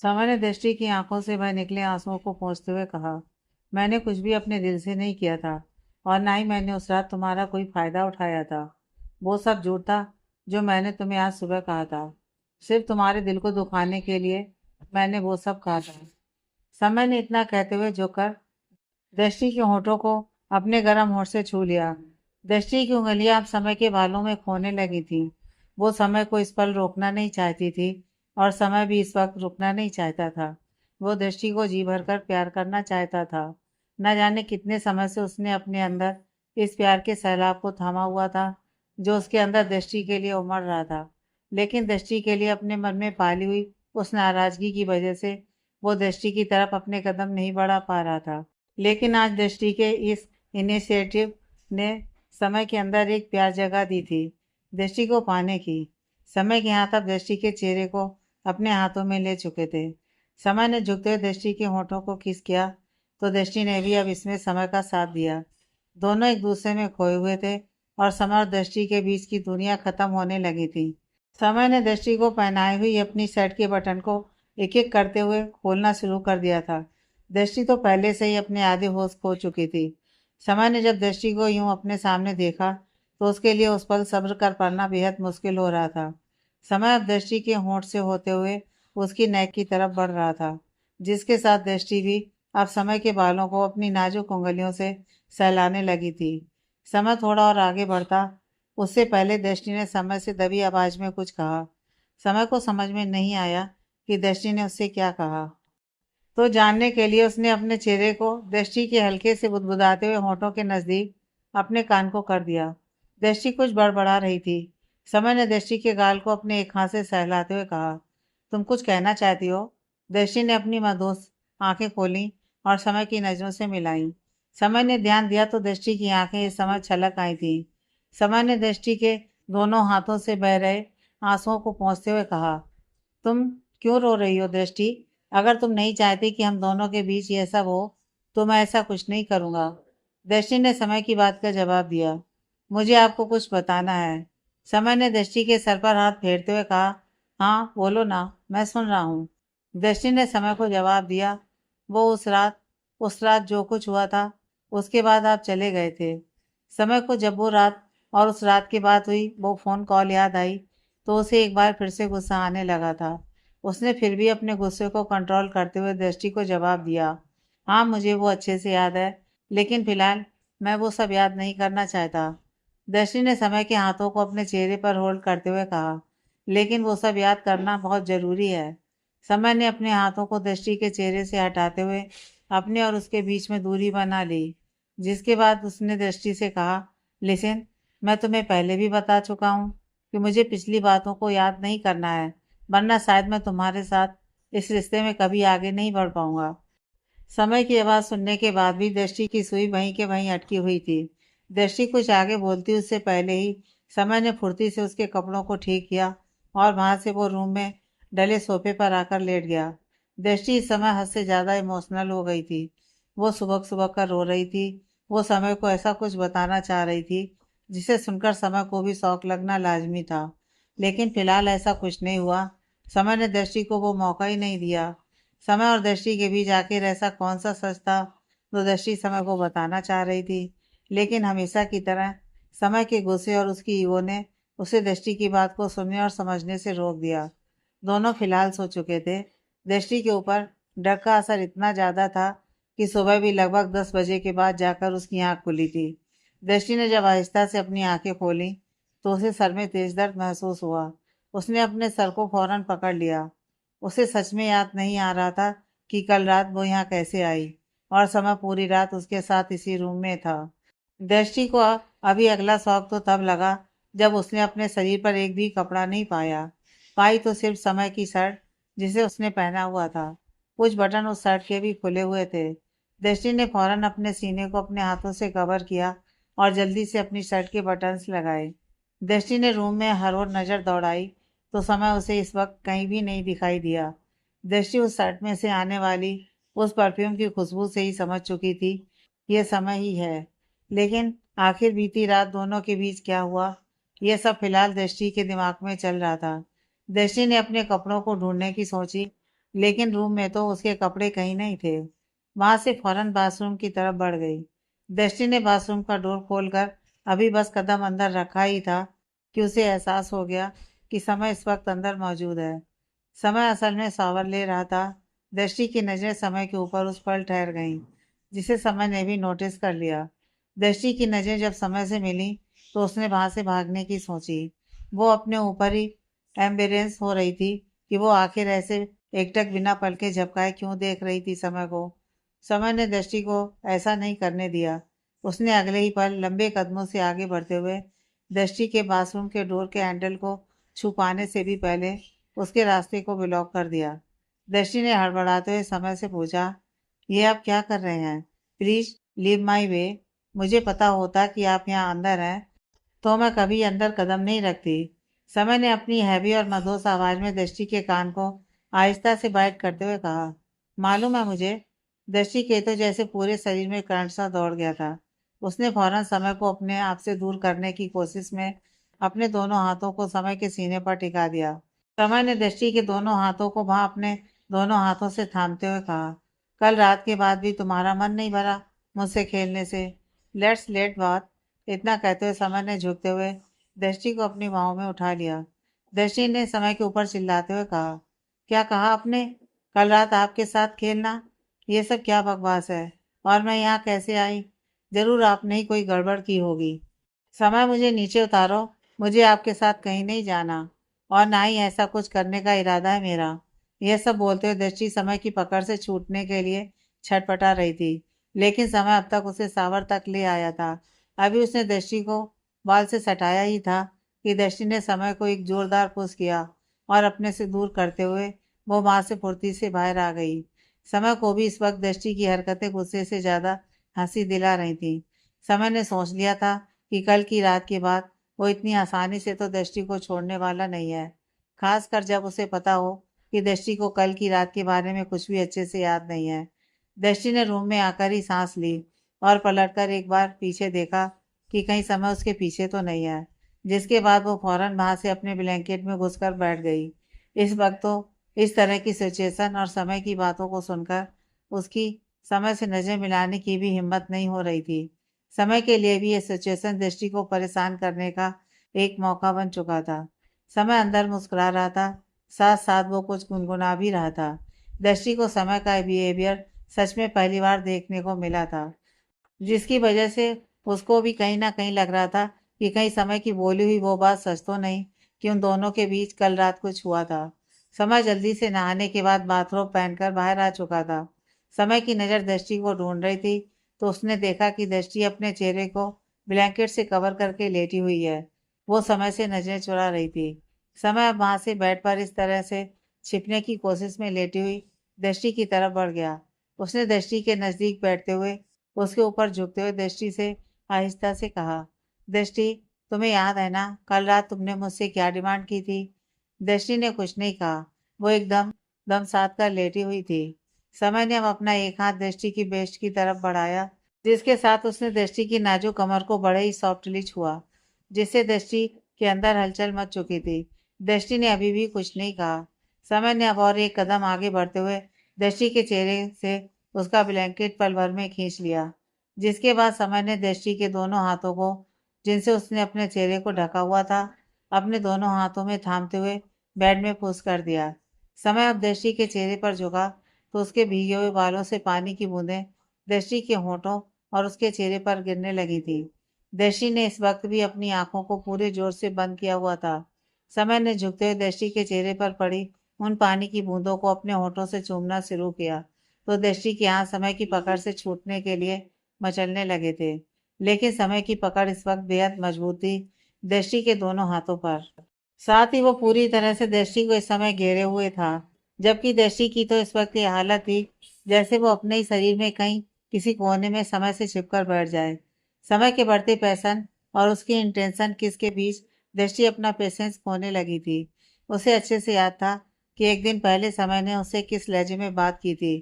समय ने दृष्टि की आंखों से बह निकले आंसुओं को पोंछते हुए कहा, मैंने कुछ भी अपने दिल से नहीं किया था और ना ही मैंने उस रात तुम्हारा कोई फायदा उठाया था। वो सब झूठ था जो मैंने तुम्हें आज सुबह कहा था। सिर्फ तुम्हारे दिल को दुखाने के लिए मैंने वो सब कहा था। समय ने इतना कहते हुए झुककर दृष्टि के होठों को अपने गर्म होठ से छू लिया। दृष्टि की उंगलियां अब समय के बालों में खोने लगी थीं। वो समय को इस पल रोकना नहीं चाहती थी और समय भी इस वक्त रुकना नहीं चाहता था। वो दृष्टि को जी भरकर प्यार करना चाहता था। न जाने कितने समय से उसने अपने अंदर इस प्यार के सैलाब को थामा हुआ था जो उसके अंदर दृष्टि के लिए उमड़ रहा था। लेकिन दृष्टि के लिए अपने मन में पाली हुई उस नाराजगी की वजह से वो दृष्टि की तरफ अपने कदम नहीं बढ़ा पा रहा था। लेकिन आज दृष्टि के इस इनिशिएटिव ने समय के अंदर एक प्यार जगा दी थी दृष्टि को पाने की। समय के हाथ अब दृष्टि के चेहरे को अपने हाथों में ले चुके थे। समय ने झुकते हुए दृष्टि के होठों को किस किया तो दृष्टि ने भी अब इसमें समय का साथ दिया। दोनों एक दूसरे में खोए हुए थे और समय और दृष्टि के बीच की दुनिया खत्म होने लगी थी। समय ने दृष्टि को पहनाई हुई अपनी शर्ट के बटन को एक एक करते हुए खोलना शुरू कर दिया था। दृष्टि तो पहले से ही अपने आधे होश खो चुकी थी। समय ने जब दृष्टि को यूं अपने सामने देखा तो उसके लिए उस पल सब्र कर पाना बेहद मुश्किल हो रहा था। समय अब दृष्टि के होंठ से होते हुए उसकी नेक की तरफ बढ़ रहा था, जिसके साथ दृष्टि भी अब समय के बालों को अपनी नाजुक उंगलियों से सहलाने लगी थी। समय थोड़ा और आगे बढ़ता उससे पहले दृष्टि ने समय से दबी आवाज में कुछ कहा। समय को समझ में नहीं आया कि दृष्टि ने उससे क्या कहा, तो जानने के लिए उसने अपने चेहरे को दृष्टि के हल्के से बुदबुदाते हुए होठों के नजदीक अपने कान को कर दिया। दृष्टि कुछ बड़बड़ा रही थी। समय ने दृष्टि के गाल को अपने एक हाथ से सहलाते हुए कहा, तुम कुछ कहना चाहती हो? दृष्टि ने अपनी मदोस आंखें खोली और समय की नजरों से मिलाई। समय ने ध्यान दिया तो दृष्टि की आंखें इस समय छलक आई थी। समय ने दृष्टि के दोनों हाथों से बह रहे आंसुओं को पोंछते हुए कहा, तुम क्यों रो रही हो दृष्टि? अगर तुम नहीं चाहती कि हम दोनों के बीच ये सब हो तो मैं ऐसा कुछ नहीं करूंगा। दृष्टि ने समय की बात का जवाब दिया, मुझे आपको कुछ बताना है। समय ने दृष्टि के सर पर हाथ फेरते हुए कहा, हाँ बोलो ना, मैं सुन रहा हूँ। दृष्टि ने समय को जवाब दिया, वो उस रात जो कुछ हुआ था उसके बाद आप चले गए थे। समय को जब वो रात और उस रात की बात हुई वो फ़ोन कॉल याद आई तो उसे एक बार फिर से गुस्सा आने लगा था। उसने फिर भी अपने गुस्से को कंट्रोल करते हुए दृष्टि को जवाब दिया, हाँ मुझे वो अच्छे से याद है, लेकिन फिलहाल मैं वो सब याद नहीं करना चाहता। दृष्टि ने समय के हाथों को अपने चेहरे पर होल्ड करते हुए कहा, लेकिन वो सब याद करना बहुत ज़रूरी है। समय ने अपने हाथों को दृष्टि के चेहरे से हटाते हुए अपने और उसके बीच में दूरी बना ली, जिसके बाद उसने दृष्टि से कहा, लिसन, मैं तुम्हें पहले भी बता चुका हूँ कि मुझे पिछली बातों को याद नहीं करना है, वरना शायद मैं तुम्हारे साथ इस रिश्ते में कभी आगे नहीं बढ़ पाऊंगा। समय की आवाज़ सुनने के बाद भी दृष्टि की सुई वहीं के वहीं अटकी हुई थी। दृष्टि कुछ आगे बोलती उससे पहले ही समय ने फुर्ती से उसके कपड़ों को ठीक किया और वहां से वो रूम में डले सोफे पर आकर लेट गया। दृष्टि इस समय हद से ज़्यादा इमोशनल हो गई थी। वो सुबह सुबह कर रो रही थी। वो समय को ऐसा कुछ बताना चाह रही थी जिसे सुनकर समय को भी शौक लगना लाजमी था, लेकिन फिलहाल ऐसा कुछ नहीं हुआ। समय ने दृष्टि को वो मौका ही नहीं दिया। समय और दृष्टि के बीच आखिर ऐसा कौन सा सच था जो दृष्टि समय को बताना चाह रही थी, लेकिन हमेशा की तरह समय के गुस्से और उसकी ईगो ने उसे दृष्टि की बात को सुनने और समझने से रोक दिया। दोनों फिलहाल सो चुके थे। दृष्टि के ऊपर डर का असर इतना ज़्यादा था कि सुबह भी लगभग 10 बजे के बाद जाकर उसकी आंख खुली थी। दृष्टि ने जब आहिस्ता से अपनी आंखें खोली तो उसे सर में तेज दर्द महसूस हुआ। उसने अपने सर को फौरन पकड़ लिया। उसे सच में याद नहीं आ रहा था कि कल रात वो यहाँ कैसे आई और समय पूरी रात उसके साथ इसी रूम में था। दृष्टि को अभी अगला शौक तो तब लगा जब उसने अपने शरीर पर एक भी कपड़ा नहीं पाई तो सिर्फ समय की शर्ट जिसे उसने पहना हुआ था। कुछ बटन उस शर्ट के भी खुले हुए थे। दृष्टि ने फौरन अपने सीने को अपने हाथों से कवर किया और जल्दी से अपनी शर्ट के बटन्स लगाए। दृष्टि ने रूम में हर ओर नजर दौड़ाई तो समय उसे इस वक्त कहीं भी नहीं दिखाई दिया। दृष्टि उस शर्ट में से आने वाली उस परफ्यूम की खुशबू से ही समझ चुकी थी ये समय ही है। लेकिन आखिर बीती रात दोनों के बीच क्या हुआ, यह सब फिलहाल दृष्टि के दिमाग में चल रहा था। दृष्टि ने अपने कपड़ों को ढूंढने की सोची लेकिन रूम में तो उसके कपड़े कहीं नहीं थे। वहां से फौरन बाथरूम की तरफ बढ़ गई। दृष्टि ने बाथरूम का डोर खोलकर अभी बस कदम अंदर रखा ही था कि उसे एहसास हो गया कि समय इस वक्त अंदर मौजूद है। समय असल में शावर ले रहा था। दृष्टि की नजरें समय के ऊपर उस पर ठहर गईं, जिसे समय ने भी नोटिस कर लिया। दृष्टि की नजरें जब समय से मिली तो उसने वहां से भागने की सोची। वो अपने ऊपर ही एम्बेरेंस हो रही थी कि वो आखिर ऐसे एकटक बिना पलके झपकाए क्यों देख रही थी समय को। समय ने दृष्टि को ऐसा नहीं करने दिया। उसने अगले ही पल लंबे कदमों से आगे बढ़ते हुए दृष्टि के बाथरूम के डोर के हैंडल को छुपाने से भी पहले उसके रास्ते को ब्लॉक कर दिया। दृष्टि ने हड़बड़ाते हुए समय से पूछा, ये आप क्या कर रहे हैं? प्लीज लीव माई वे। मुझे पता होता कि आप यहाँ अंदर हैं तो मैं कभी अंदर कदम नहीं रखती। समय ने अपनी हैवी और मधुर आवाज में दृष्टि के कान को आहिस्ता से बाइट करते हुए कहा, मालूम है मुझे। दृष्टि के तो जैसे पूरे शरीर में करंट सा दौड़ गया था। उसने फौरन समय को अपने आप से दूर करने की कोशिश में अपने दोनों हाथों को समय के सीने पर टिका दिया। समय ने दृष्टि के दोनों हाथों को वहां अपने दोनों हाथों से थामते हुए कहा, कल रात के बाद भी तुम्हारा मन नहीं भरा मुझसे खेलने से? लेट्स लेट बात। इतना कहते हुए समय ने झुकते हुए दृष्टि को अपनी बाहों में उठा लिया। दृष्टि ने समय के ऊपर चिल्लाते हुए कहा, क्या कहा आपने? कल रात आपके साथ खेलना? ये सब क्या बकवास है? और मैं यहाँ कैसे आई? जरूर आपने ही कोई गड़बड़ की होगी। समय, मुझे नीचे उतारो। मुझे आपके साथ कहीं नहीं जाना और ना ही ऐसा कुछ करने का इरादा है मेरा। यह सब बोलते हुए दृष्टि समय की पकड़ से छूटने के लिए छटपटा रही थी, लेकिन समय अब तक उसे सावर तक ले आया था। अभी उसने दृष्टि को बाल से सटाया ही था कि दृष्टि ने समय को एक जोरदार पुश किया और अपने से दूर करते हुए वो वहां से फुर्ती से बाहर आ गई। समय को भी इस वक्त दृष्टि की हरकतें गुस्से से ज्यादा हंसी दिला रही थी। समय ने सोच लिया था कि कल की रात के बाद वो इतनी आसानी से तो दृष्टि को छोड़ने वाला नहीं है, खासकर जब उसे पता हो कि दृष्टि को कल की रात के बारे में कुछ भी अच्छे से याद नहीं है। दृष्टि ने रूम में आकर ही सांस ली और पलटकर एक बार पीछे देखा कि कहीं समय उसके पीछे तो नहीं है, जिसके बाद वो फौरन वहां से अपने ब्लैंकेट में घुसकर बैठ गई। इस वक्त तो इस तरह की सिचुएशन और समय की बातों को सुनकर उसकी समय से नजर मिलाने की भी हिम्मत नहीं हो रही थी। समय के लिए भी ये सिचुएशन दृष्टि को परेशान करने का एक मौका बन चुका था। समय अंदर मुस्कुरा रहा था, साथ साथ वो कुछ गुनगुना भी रहा था। दृष्टि को समय का बिहेवियर सच में पहली बार देखने को मिला था, जिसकी वजह से उसको भी कहीं ना कहीं लग रहा था कि कहीं समय की बोली हुई वो बात सच तो नहीं कि उन दोनों के बीच कल रात कुछ हुआ था। समय जल्दी से नहाने के बाद बाथरोब पहनकर बाहर आ चुका था। समय की नज़र दृष्टि को ढूंढ रही थी तो उसने देखा कि दृष्टि अपने चेहरे को ब्लैंकेट से कवर करके लेटी हुई है। वो समय से नजरें चुरा रही थी। समय अब वहां से बेड पर इस तरह से छिपने की कोशिश में लेटी हुई दृष्टि की तरफ बढ़ गया। उसने दृष्टि के नजदीक बैठते हुए उसके ऊपर झुकते हुए दृष्टि से आहिस्ता से कहा, दृष्टि, तुम्हें याद है ना कल रात तुमने मुझसे क्या डिमांड की थी? दृष्टि ने कुछ नहीं कहा। वो एकदम दम साध कर लेटी हुई थी। समय ने अब अपना एक हाथ दृष्टि की बेस्ट की तरफ बढ़ाया, जिसके साथ उसने दृष्टि की नाजुक कमर को बड़े ही सॉफ्टली छुआ, जिससे दृष्टि के अंदर हलचल मच चुकी थी। दृष्टि ने अभी भी कुछ नहीं कहा। समय ने अब और एक कदम आगे बढ़ते हुए दृष्टि के चेहरे से उसका ब्लैंकेट पल भर में खींच लिया, जिसके बाद समय ने दृष्टि के दोनों हाथों को, जिनसे उसने अपने चेहरे को ढका हुआ था, अपने दोनों हाथों में थामते हुए बेड में पुश कर दिया। समय अब दृष्टि के चेहरे पर झुका तो उसके भीगे हुए बालों से पानी की बूंदें दृष्टि के होठों और उसके चेहरे पर गिरने लगी थी। दृष्टि ने इस वक्त भी अपनी आंखों को पूरे जोर से बंद किया हुआ था। समय ने झुकते हुए दृष्टि के चेहरे पर पड़ी उन पानी की बूंदों को अपने होठों से चूमना शुरू किया तो दृष्टि की आंख समय की पकड़ से छूटने के लिए मचलने लगे थे, लेकिन समय की पकड़ इस वक्त बेहद मजबूत थी दृष्टि के दोनों हाथों पर। साथ ही वो पूरी तरह से दृष्टि को इस समय घेरे हुए था, जबकि दृष्टि की तो इस वक्त ये हालत थी जैसे वो अपने ही शरीर में कहीं किसी कोने में समय से छिपकर बैठ जाए। समय के बढ़ते पैसन और उसकी इंटेंशन किस के बीच दृष्टि अपना पेशेंस खोने लगी थी। उसे अच्छे से याद था कि एक दिन पहले समय ने उससे किस लहजे में बात की थी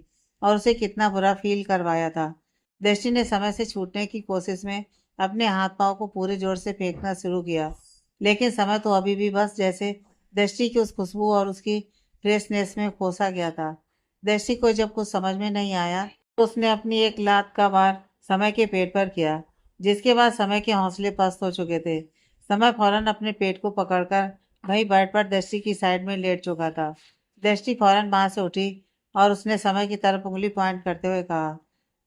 और उसे कितना बुरा फील करवाया था। दृष्टि ने समय से छूटने की कोशिश में अपने हाथ पांव को पूरे जोर से फेंकना शुरू किया, लेकिन समय तो अभी भी बस जैसे दृष्टि की उस खुशबू और उसकी फ्रेशनेस में खोसा गया था। दृष्टि को जब कुछ समझ में नहीं आया तो उसने अपनी एक लात का वार समय के पेट पर किया, जिसके बाद समय के हौसले पस्त हो चुके थे। समय फौरन अपने पेट को पकड़कर वहीं बेड पर दृष्टि की साइड में लेट चुका था। दृष्टि फौरन वहां से उठी और उसने समय की तरफ उंगली पॉइंट करते हुए कहा,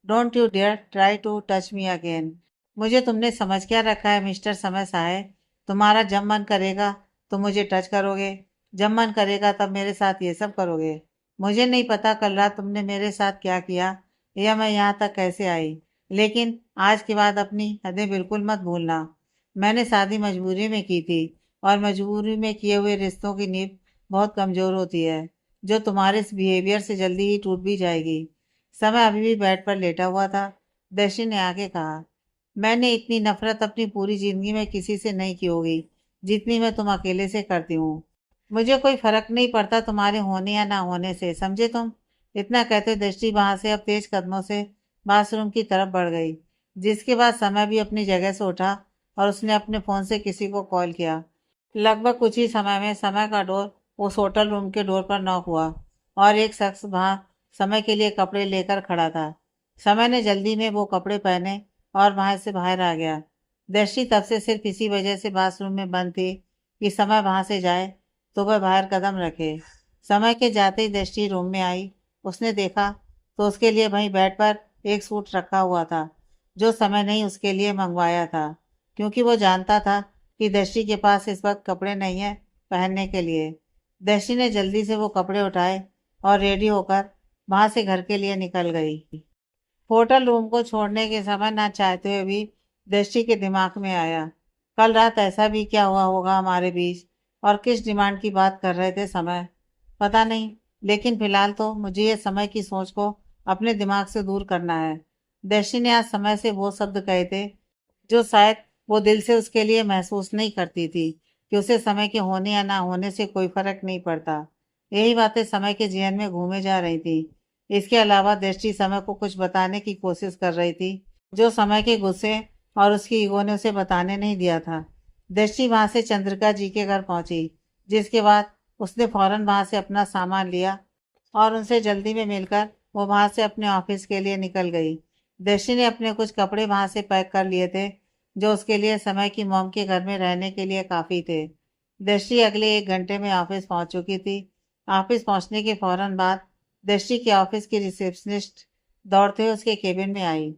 don't you dare try to touch me again. मुझे तुमने समझ क्या रखा है मिस्टर समय साहे? तुम्हारा जब मन करेगा तो मुझे टच करोगे, जब मन करेगा तब मेरे साथ ये सब करोगे। मुझे नहीं पता कल रात तुमने मेरे साथ क्या किया या मैं यहाँ तक कैसे आई, लेकिन आज के बाद अपनी हदें बिल्कुल मत भूलना। मैंने शादी मजबूरी में की थी और मजबूरी में किए हुए रिश्तों की नींव बहुत कमजोर होती है, जो तुम्हारे इस बिहेवियर से जल्दी ही टूट भी जाएगी। समय अभी भी बेड पर लेटा हुआ था। दर्शी ने आके कहा, मैंने इतनी नफरत अपनी पूरी जिंदगी में किसी से नहीं की होगी जितनी मैं तुम अकेले से करती हूँ। मुझे कोई फर्क नहीं पड़ता तुम्हारे होने या ना होने से, समझे तुम? इतना कहते दृष्टि वहां से अब तेज कदमों से बाथरूम की तरफ बढ़ गई, जिसके बाद समय भी अपनी जगह से उठा और उसने अपने फोन से किसी को कॉल किया। लगभग कुछ ही समय में समय का डोर उस होटल रूम के डोर पर नॉक हुआ और एक शख्स वहां समय के लिए कपड़े लेकर खड़ा था। समय ने जल्दी में वो कपड़े पहने और वहां से बाहर आ गया। दृष्टि तब से सिर्फ इसी वजह से बाथरूम में बंद थी कि समय वहां से जाए तो वह बाहर कदम रखे। समय के जाते ही दृष्टि रूम में आई। उसने देखा तो उसके लिए वहीं बेड पर एक सूट रखा हुआ था, जो समय ने ही उसके लिए मंगवाया था, क्योंकि वो जानता था कि दृष्टि के पास इस वक्त कपड़े नहीं है पहनने के लिए। दृष्टि ने जल्दी से वो कपड़े उठाए और रेडी होकर वहां से घर के लिए निकल गई। होटल रूम को छोड़ने के समय ना चाहते हुए भी दृष्टि के दिमाग में आया, कल रात ऐसा भी क्या हुआ होगा हमारे बीच और किस डिमांड की बात कर रहे थे समय, पता नहीं। लेकिन फिलहाल तो मुझे ये समय की सोच को अपने दिमाग से दूर करना है। दृष्टि ने आज समय से वो शब्द कहे थे जो शायद वो दिल से उसके लिए महसूस नहीं करती थी, कि उसे समय के होने या ना होने से कोई फर्क नहीं पड़ता। यही बातें समय के जहन में घूमे जा रही थी। इसके अलावा दृष्टि समय को कुछ बताने की कोशिश कर रही थी, जो समय के गुस्से और उसकी ईगो ने उसे बताने नहीं दिया था। दृष्टि वहां से चंद्रिका जी के घर पहुंची, जिसके बाद उसने फौरन वहां से अपना सामान लिया और उनसे जल्दी में मिलकर वो वहां से अपने ऑफिस के लिए निकल गई। दृष्टि ने अपने कुछ कपड़े वहां से पैक कर लिए थे, जो उसके लिए समय की मॉम के घर में रहने के लिए काफी थे। दृष्टि अगले 1 घंटे में ऑफिस पहुंच चुकी थी। ऑफिस पहुंचने के फौरन बाद दृष्टि के ऑफिस की रिसेप्शनिस्ट दौड़ते हुए उसके केबिन में आई।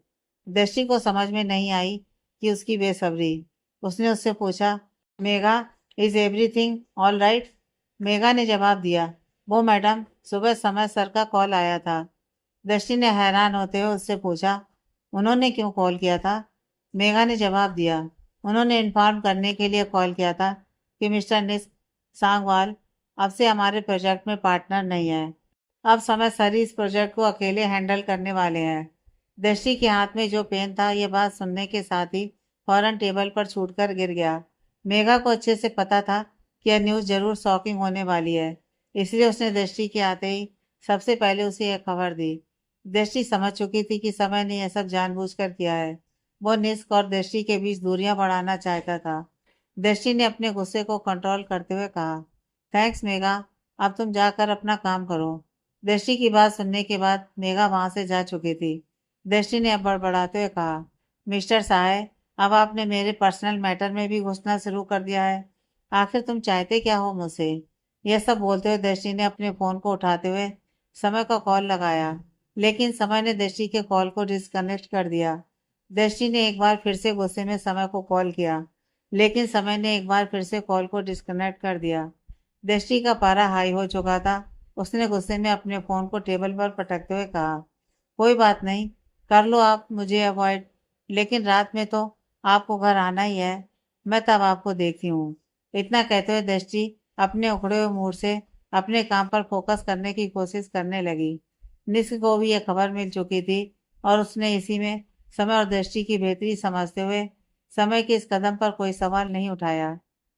दृष्टि को समझ में नहीं आई कि उसकी बेसब्री। उसने उससे पूछा, Megha, is everything all right? Megha ने जवाब दिया, वो मैडम, सुबह समय सर का कॉल आया था। दृष्टि ने हैरान होते हुए उससे पूछा, उन्होंने क्यों कॉल किया था? मेघा ने जवाब दिया, उन्होंने इन्फॉर्म करने के लिए कॉल किया था कि मिस्टर निस्क सांगवाल अब से हमारे प्रोजेक्ट में पार्टनर नहीं है। अब समय सर ही इस प्रोजेक्ट को अकेले हैंडल करने वाले हैं। दृष्टि के हाथ में जो पेन था, ये बात सुनने के साथ ही फौरन टेबल पर छूटकर गिर गया। मेघा को अच्छे से पता था कि यह न्यूज़ जरूर शॉकिंग होने वाली है, इसलिए उसने दृष्टि के आते ही सबसे पहले उसे यह खबर दी। दृष्टि समझ चुकी थी कि समय ने यह सब जानबूझकर किया है। वो निस्क और दृष्टि के बीच दूरियां बढ़ाना चाहता था। दृष्टि ने अपने गुस्से को कंट्रोल करते हुए कहा, थैंक्स मेघा, अब तुम जाकर अपना काम करो। दृष्टि की बात सुनने के बाद मेघा वहां से जा चुकी थी। दृष्टि ने अब बड़बड़ाते हुए कहा, मिस्टर साहे, अब आपने मेरे पर्सनल मैटर में भी घुसना शुरू कर दिया है। आखिर तुम चाहते क्या हो मुझसे? यह सब बोलते हुए दृष्टि ने अपने फोन को उठाते हुए समय का कॉल लगाया, लेकिन समय ने दृष्टि के कॉल को डिस्कनेक्ट कर दिया। दृष्टि ने एक बार फिर से गुस्से में समय को कॉल किया, लेकिन समय ने एक बार फिर से कॉल को डिस्कनेक्ट कर दिया। दृष्टि का पारा हाई हो चुका था। उसने गुस्से में अपने फोन को टेबल पर पटकते हुए कहा, कोई बात नहीं, कर लो आप मुझे अवॉइड, लेकिन रात में तो आपको घर आना ही है। मैं तब आपको देखती हूँ। इतना कहते हुए दृष्टि अपने उखड़े हुए मूड से अपने काम पर फोकस करने की कोशिश करने लगी। निस्क को भी यह खबर मिल चुकी थी और उसने इसी में समय और दृष्टि की बेहतरी समझते हुए समय के इस कदम पर कोई सवाल नहीं उठाया।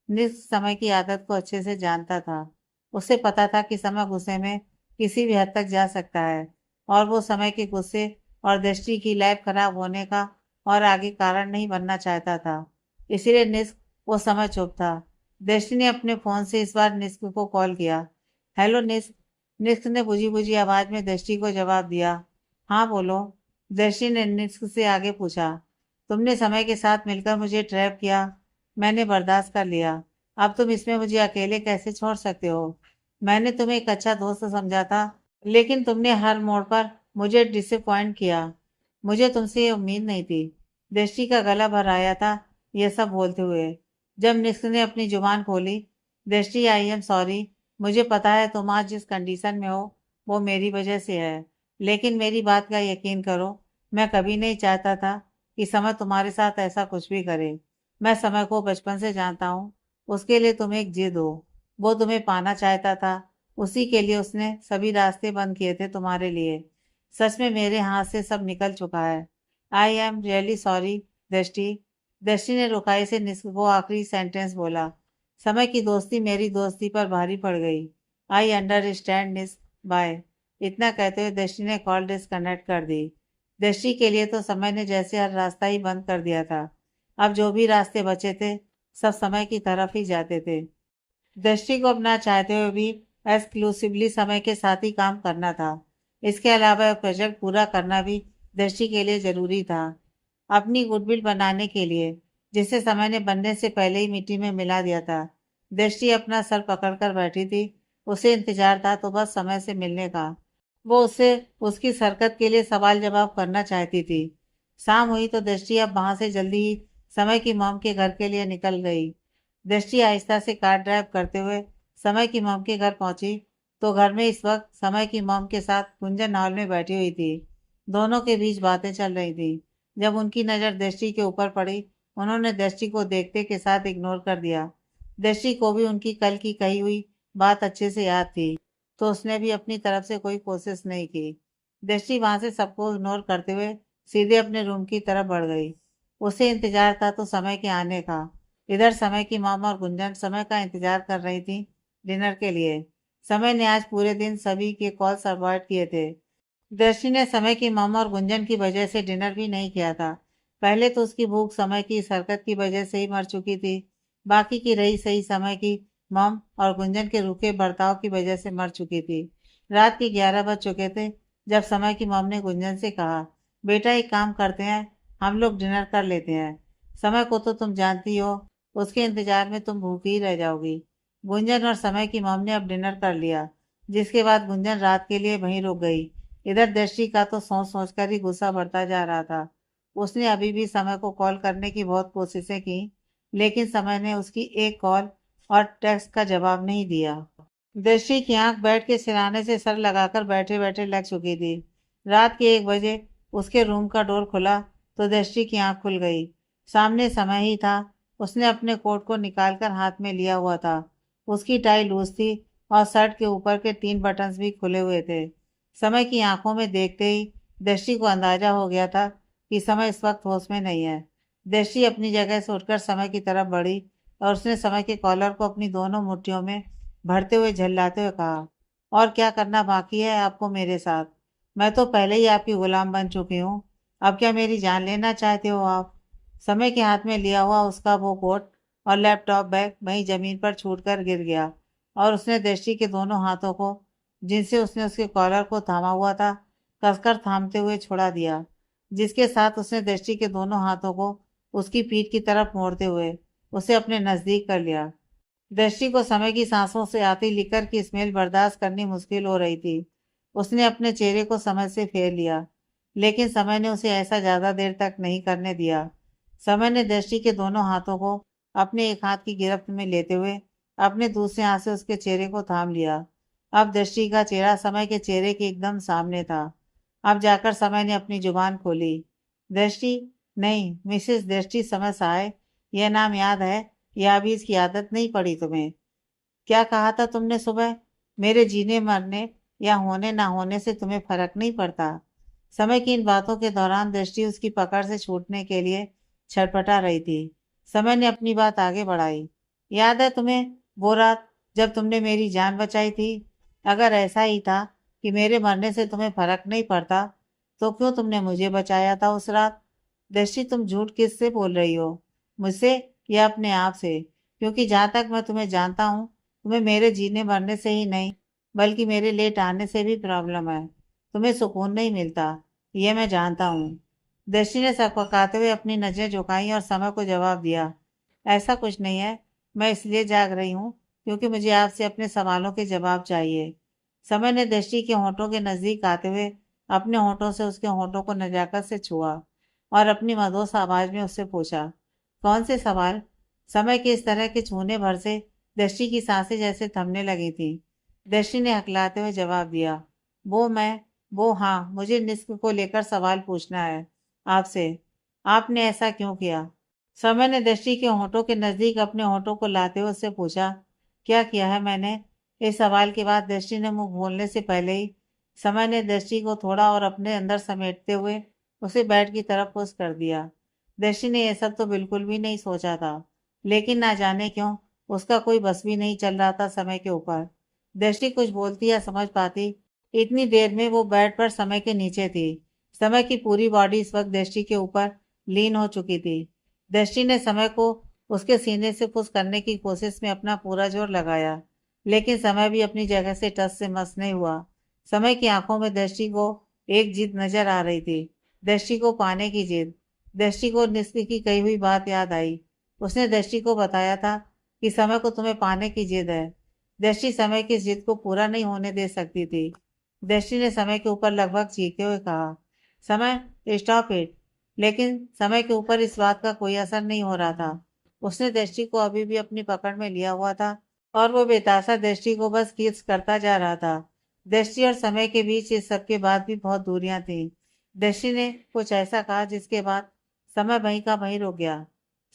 निस्क समय की आदत को अच्छे से जानता था। उसे पता था कि समय गुस्से में किसी भी हद तक जा सकता है और वो समय के गुस्से और दृष्टि की लाइफ खराब होने का और आगे कारण नहीं बनना चाहता था। इसीलिए निस्क वो समय चुप था। दृष्टि ने अपने फोन से इस बार निस्क को कॉल किया। हेलो निस्क, निष्क ने बुझी बुझी आवाज में दृष्टि को जवाब दिया। हाँ बोलो। दृष्टि ने निष्क से आगे पूछा। तुमने समय के साथ मिलकर मुझे ट्रैप किया, मैंने बर्दाश्त कर लिया। अब तुम इसमें मुझे अकेले कैसे छोड़ सकते हो? मैंने तुम्हें एक अच्छा दोस्त समझा था, लेकिन तुमने हर मोड़ पर मुझे डिसअपॉइंट किया। मुझे तुमसे ये उम्मीद नहीं थी। दृष्टि का गला भर आया था यह सब बोलते हुए। जब निष्क ने अपनी जुबान खोली, दृष्टि आई एम सॉरी, मुझे पता है तुम आज जिस कंडीशन में हो वो मेरी वजह से है, लेकिन मेरी बात का यकीन करो, मैं कभी नहीं चाहता था कि समय तुम्हारे साथ ऐसा कुछ भी करे। मैं समय को बचपन से जानता हूँ। उसके लिए तुम एक जिद हो। वो तुम्हें पाना चाहता था, उसी के लिए उसने सभी रास्ते बंद किए थे तुम्हारे लिए। सच में मेरे हाथ से सब निकल चुका है। आई एम रियली सॉरी दृष्टि। दृष्टि ने रुखाई से निष्क को आखिरी सेंटेंस बोला। समय की दोस्ती मेरी दोस्ती पर भारी पड़ गई। आई अंडरस्टैंड निष्क, बाय। इतना कहते हुए दृष्टि ने कॉल डिस्कनेक्ट कर दी। दृष्टि के लिए तो समय ने जैसे हर रास्ता ही बंद कर दिया था। अब जो भी रास्ते बचे थे सब समय की तरफ ही जाते थे। दृष्टि को अपना चाहते हुए भी एक्सक्लूसिवली समय के साथ ही काम करना था। इसके अलावा प्रोजेक्ट पूरा करना भी दृष्टि के लिए जरूरी था, अपनी गुडविल बनाने के लिए, जिसे समय ने बनने से पहले ही मिट्टी में मिला दिया था। दृष्टि अपना सर पकड़कर बैठी थी। उसे इंतजार था तो बस समय से मिलने का। वो उससे उसकी सरकत के लिए सवाल जवाब करना चाहती थी। शाम हुई तो दृष्टि अब वहां से जल्दी ही समय की मॉम के घर के लिए निकल गई। दृष्टि आहिस्ता से कार ड्राइव करते हुए समय की मॉम के घर पहुंची तो घर में इस वक्त समय की मॉम के साथ गुंजन हॉल में बैठी हुई थी। दोनों के बीच बातें चल रही थी। जब उनकी नज़र दृष्टि के ऊपर पड़ी, उन्होंने दृष्टि को देखते के साथ इग्नोर कर दिया। दृष्टि को भी उनकी कल की कही हुई बात अच्छे से याद थी, तो उसने भी अपनी तरफ से कोई कोशिश नहीं की। दृष्टि वहां से सबको इग्नोर करते हुए सीधे अपने रूम की तरफ बढ़ गई। उसे इंतजार था तो समय के आने का। इधर समय की मामा और गुंजन समय का इंतजार कर रही थी डिनर के लिए। समय ने आज पूरे दिन सभी के कॉल्स अवॉइड किए थे। दृष्टि ने समय की मामा और गुंजन की वजह से डिनर भी नहीं किया था। पहले तो उसकी भूख समय की इस हरकत की वजह से ही मर चुकी थी। बाकी की रही सही समय की मॉम और गुंजन के रूखे बर्ताव की वजह से मर चुकी थी। रात के 11 बज चुके थे जब समय की मॉम ने गुंजन से कहा, बेटा एक काम करते हैं, हम लोग डिनर कर लेते हैं। समय को तो तुम जानती हो, उसके इंतजार में तुम भूखी ही रह जाओगी। गुंजन और समय की मॉम ने अब डिनर कर लिया, जिसके बाद गुंजन रात के लिए वहीं रुक गई। इधर दृष्टि का तो सोच सोच कर ही गुस्सा बढ़ता जा रहा था। उसने अभी भी समय को कॉल करने की बहुत कोशिशें की, लेकिन समय ने उसकी एक कॉल और टेक्स्ट का जवाब नहीं दिया। दृष्टि की आंख बेड के सिरहाने से सर लगाकर बैठे बैठे लग चुकी थी। रात के 1 बजे उसके रूम का डोर खुला तो दृष्टि की आंख खुल गई। सामने समय ही था। उसने अपने कोट को निकालकर हाथ में लिया हुआ था। उसकी टाई लूज थी और शर्ट के ऊपर के 3 बटन्स भी खुले हुए थे। समय की आंखों में देखते ही दृष्टि को अंदाजा हो गया था कि समय इस वक्त होश में नहीं है। दृष्टि अपनी जगह से उठकर समय की तरफ बढ़ी और उसने समय के कॉलर को अपनी दोनों मुट्ठियों में भरते हुए झल्लाते हुए कहा, और क्या करना बाकी है आपको मेरे साथ? मैं तो पहले ही आपकी गुलाम बन चुकी हूँ। अब क्या मेरी जान लेना चाहते हो आप? समय के हाथ में लिया हुआ उसका वो कोट और लैपटॉप बैग वहीं जमीन पर छूटकर गिर गया और उसने दृष्टि के दोनों हाथों को, जिनसे उसने उसके कॉलर को थामा हुआ था, कसकर थामते हुए छुड़ा दिया, जिसके साथ उसने दृष्टि के दोनों हाथों को उसकी पीठ की तरफ मोड़ते हुए उसे अपने नजदीक कर लिया। दृष्टि को समय की सांसों से आती लिकर की स्मेल बर्दाश्त करनी मुश्किल हो रही थी। उसने अपने चेहरे को समय से फेर लिया, लेकिन समय ने उसे ऐसा ज्यादा देर तक नहीं करने दिया। समय ने दृष्टि के दोनों हाथों को अपने एक हाथ की गिरफ्त में लेते हुए अपने दूसरे हाथ से उसके चेहरे को थाम लिया। अब दृष्टि का चेहरा समय के चेहरे के एकदम सामने था। अब जाकर समय ने अपनी जुबान खोली। दृष्टि, नहीं मिसेस दृष्टि समय सहाय, यह नाम याद है या अभी इसकी आदत नहीं पड़ी तुम्हें? क्या कहा था तुमने सुबह? मेरे जीने मरने या होने ना होने से तुम्हें फर्क नहीं पड़ता। समय की इन बातों के दौरान दृष्टि उसकी पकड़ से छूटने के लिए छटपटा रही थी। समय ने अपनी बात आगे बढ़ाई। याद है तुम्हें वो रात जब तुमने मेरी जान बचाई थी? अगर ऐसा ही था कि मेरे मरने से तुम्हें फर्क नहीं पड़ता, तो क्यों तुमने मुझे बचाया था उस रात? दृष्टि, तुम झूठ किससे बोल रही हो? मुझसे या अपने आप से? क्योंकि जहां तक मैं तुम्हें जानता हूँ, तुम्हें मेरे जीने मरने से ही नहीं बल्कि मेरे लेट आने से भी प्रॉब्लम है। तुम्हें सुकून नहीं मिलता, ये मैं जानता हूँ। दृष्टि ने सकपकाते हुए अपनी नजरें झुकाई और समय को जवाब दिया, ऐसा कुछ नहीं है। मैं इसलिए जाग रही हूँ क्योंकि मुझे आपसे अपने सवालों के जवाब चाहिए। समय ने दृष्टि के होठों के नजदीक आते हुए अपने होठों से उसके होठों को नजाकत से छुआ और अपनी मधुर आवाज में उससे पूछा, कौन से सवाल? समय के इस तरह के छूने भर से दृष्टि की सांसें जैसे थमने लगी थी। दृष्टि ने हकलाते हुए जवाब दिया, वो हाँ, मुझे निस्क को लेकर सवाल पूछना है आपसे। आपने ऐसा क्यों किया? समय ने दृष्टि के होठों के नजदीक अपने होठों को लाते हुए उससे पूछा, क्या किया है मैंने? इस सवाल के बाद दृष्टि ने मुंह खोलने से पहले ही समय ने दृष्टि को थोड़ा और अपने अंदर समेटते हुए उसे बेड की तरफ पुश कर दिया। दृष्टि ने यह सब तो बिल्कुल भी नहीं सोचा था, लेकिन ना जाने क्यों उसका कोई बस भी नहीं चल रहा था समय के ऊपर। दृष्टि कुछ बोलती या समझ पाती, इतनी देर में वो बेड पर समय के नीचे थी। समय की पूरी बॉडी इस वक्त दृष्टि के ऊपर लीन हो चुकी थी। दृष्टि ने समय को उसके सीने से पुश करने की कोशिश में अपना पूरा जोर लगाया, लेकिन समय भी अपनी जगह से टस से मस नहीं हुआ। समय की आंखों में दृष्टि को एक जिद नजर आ रही थी, दृष्टि को पाने की जिद। दृष्टि को निस्क की कही हुई बात याद आई। उसने दृष्टि को बताया था कि समय को तुम्हें पाने की जिद है। दृष्टि समय की जिद को पूरा नहीं होने दे सकती थी। दृष्टि ने समय के ऊपर लगभग चीखते हुए कहा, समय स्टॉप इट। लेकिन समय के ऊपर इस बात का कोई असर नहीं हो रहा था। उसने दृष्टि को अभी भी अपनी पकड़ में लिया हुआ था और वो बेतासा दृष्टि को बस किस करता जा रहा था। दृष्टि और समय के बीच इस सब के बाद भी बहुत दूरियां थीं। दृष्टि ने कुछ ऐसा कहा जिसके बाद समय वहीं का वहीं रुक गया।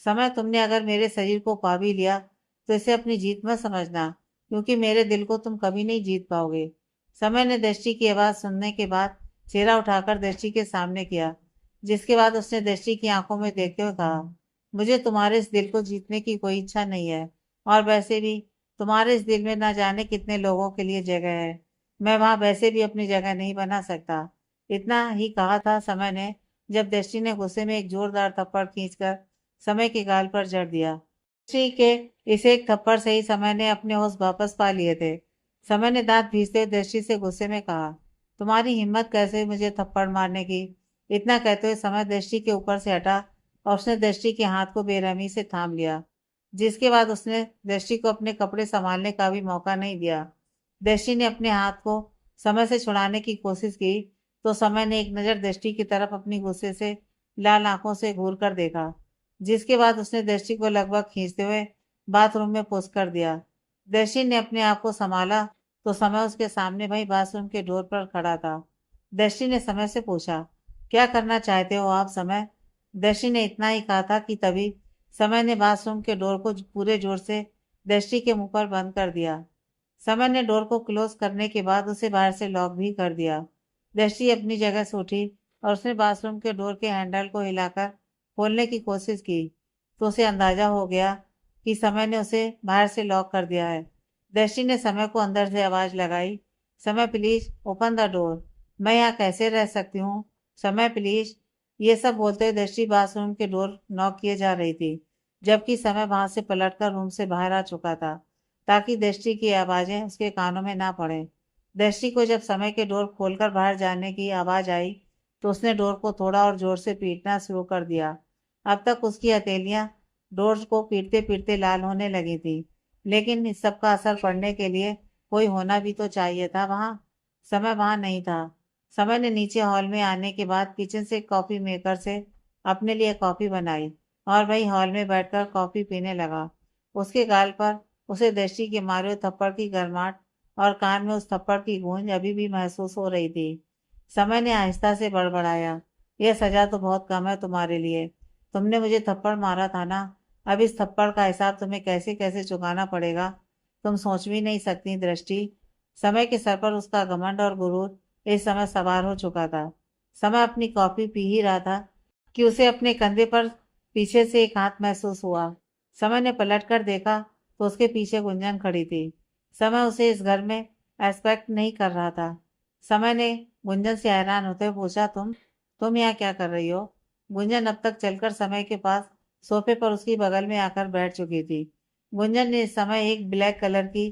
समय, तुमने अगर मेरे शरीर को पा भी लिया तो इसे अपनी जीत मत समझना, क्योंकि मेरे दिल को तुम कभी नहीं जीत पाओगे। समय ने दृष्टि की आवाज सुनने के बाद चेहरा उठाकर दृष्टि के सामने किया, जिसके बाद उसने दृष्टि की आंखों में देखते हुए कहा, मुझे तुम्हारे इस दिल को जीतने की कोई इच्छा नहीं है, और वैसे भी तुम्हारे इस दिल में ना जाने कितने लोगों के लिए जगह है। मैं वहां वैसे भी अपनी जगह नहीं बना सकता। इतना ही कहा था समय ने, जब दृष्टि ने गुस्से में एक जोरदार थप्पड़ खींचकर समय के गाल पर जड़ दिया। दृष्टि के इस एक थप्पड़ से ही समय ने अपने होश वापस पा लिए थे। समय ने दांत भींचते हुए दृष्टि से गुस्से में कहा, तुम्हारी हिम्मत कैसे हुई मुझे थप्पड़ मारने की? इतना कहते हुए समय दृष्टि के ऊपर से हटा और उसने दृष्टि के हाथ को बेरहमी से थाम लिया, जिसके बाद उसने दृष्टि को अपने कपड़े संभालने का भी मौका नहीं दिया। दृष्टि ने अपने हाथ को समय से छुड़ाने की कोशिश की तो समय ने एक नज़र दृष्टि की तरफ अपनी गुस्से से लाल आंखों से घूर कर देखा, जिसके बाद उसने दृष्टि को लगभग खींचते हुए बाथरूम में पुश कर दिया। दृष्टि ने अपने आप को संभाला तो समय उसके सामने वही बाथरूम के डोर पर खड़ा था। दृष्टि ने समय से पूछा, क्या करना चाहते हो आप समय? दृष्टि ने इतना ही कहा था कि तभी समय ने बाथरूम के डोर को पूरे जोर से दृष्टि के मुंह पर बंद कर दिया। समय ने डोर को क्लोज करने के बाद उसे बाहर से लॉक भी कर दिया। दृष्टि अपनी जगह से उठी और उसने बाथरूम के डोर के हैंडल को हिलाकर खोलने की कोशिश की, तो उसे अंदाजा हो गया कि समय ने उसे बाहर से लॉक कर दिया है। दृष्टि ने समय को अंदर से आवाज लगाई, समय प्लीज ओपन द डोर। मैं यहाँ कैसे रह सकती हूँ? समय प्लीज। ये सब बोलते हुए दृष्टि बाथरूम के डोर नॉक किए जा रही थी, जबकि समय वहां से पलटकर रूम से बाहर आ चुका था, ताकि दृष्टि की आवाजें उसके कानों में ना पड़े। दृष्टि को जब समय के डोर खोलकर बाहर जाने की आवाज आई तो उसने डोर को थोड़ा और जोर से पीटना शुरू कर दिया। अब तक उसकी हथेलियां डोर को पीटते पीटते लाल होने लगी थी, लेकिन इस सब का असर पड़ने के लिए कोई होना भी तो चाहिए था वहां। समय वहां नहीं था। समय ने नीचे हॉल में आने के बाद किचन से कॉफी मेकर से अपने लिए कॉफी बनाई और वही हॉल में बैठकर कॉफी पीने लगा। उसके गाल पर उसे दृष्टि के मारे हुए थप्पड़ की गर्माहट और कान में उस थप्पड़ की गूंज अभी भी महसूस हो रही थी। समय ने आहिस्ता से बड़बड़ाया, यह सजा तो बहुत कम है तुम्हारे लिए। तुमने मुझे थप्पड़ मारा था ना, अब इस थप्पड़ का हिसाब तुम्हें कैसे कैसे चुकाना पड़ेगा, तुम सोच भी नहीं सकती दृष्टि। समय के सर पर उसका घमंड और गुरूर इस समय सवार हो चुका था। समय अपनी कॉफी पी ही रहा था कि उसे अपने कंधे पर पीछे से एक हाथ महसूस हुआ। समय ने पलट कर देखा तो उसके पीछे गुंजन खड़ी थी। समय उसे इस घर में एक्सपेक्ट नहीं कर रहा था। समय ने गुंजन से हैरान होते हुए पूछा, तुम यहाँ क्या कर रही हो? गुंजन अब तक चलकर समय के पास सोफे पर उसकी बगल में आकर बैठ चुकी थी। गुंजन ने इस समय एक ब्लैक कलर की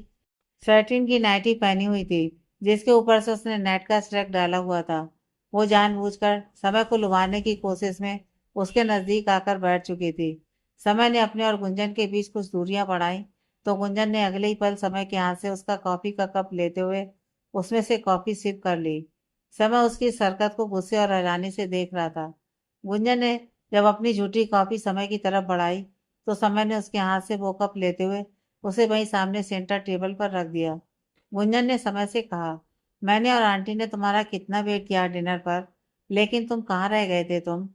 सैटिन की नाइटी पहनी हुई थी, जिसके ऊपर से उसने नेट का स्ट्रैप डाला हुआ था। वो जानबूझकर समय को लुभाने की कोशिश में उसके नजदीक आकर बैठ चुकी थी। समय ने अपने और गुंजन के बीच कुछ दूरियां बढ़ाई, तो गुंजन ने अगले ही पल समय के हाथ से उसका कॉफी का कप लेते हुए उसमें से कॉफी सिप कर ली। समय उसकी इस हरकत को गुस्से और हैरानी से देख रहा था। गुंजन ने जब अपनी झूठी कॉफी समय की तरफ बढ़ाई, तो समय ने उसके हाथ से वो कप लेते हुए उसे वहीं सामने सेंटर टेबल पर रख दिया। गुंजन ने समय से कहा, मैंने और आंटी ने तुम्हारा कितना वेट किया डिनर पर, लेकिन तुम कहाँ रह गए थे तुम?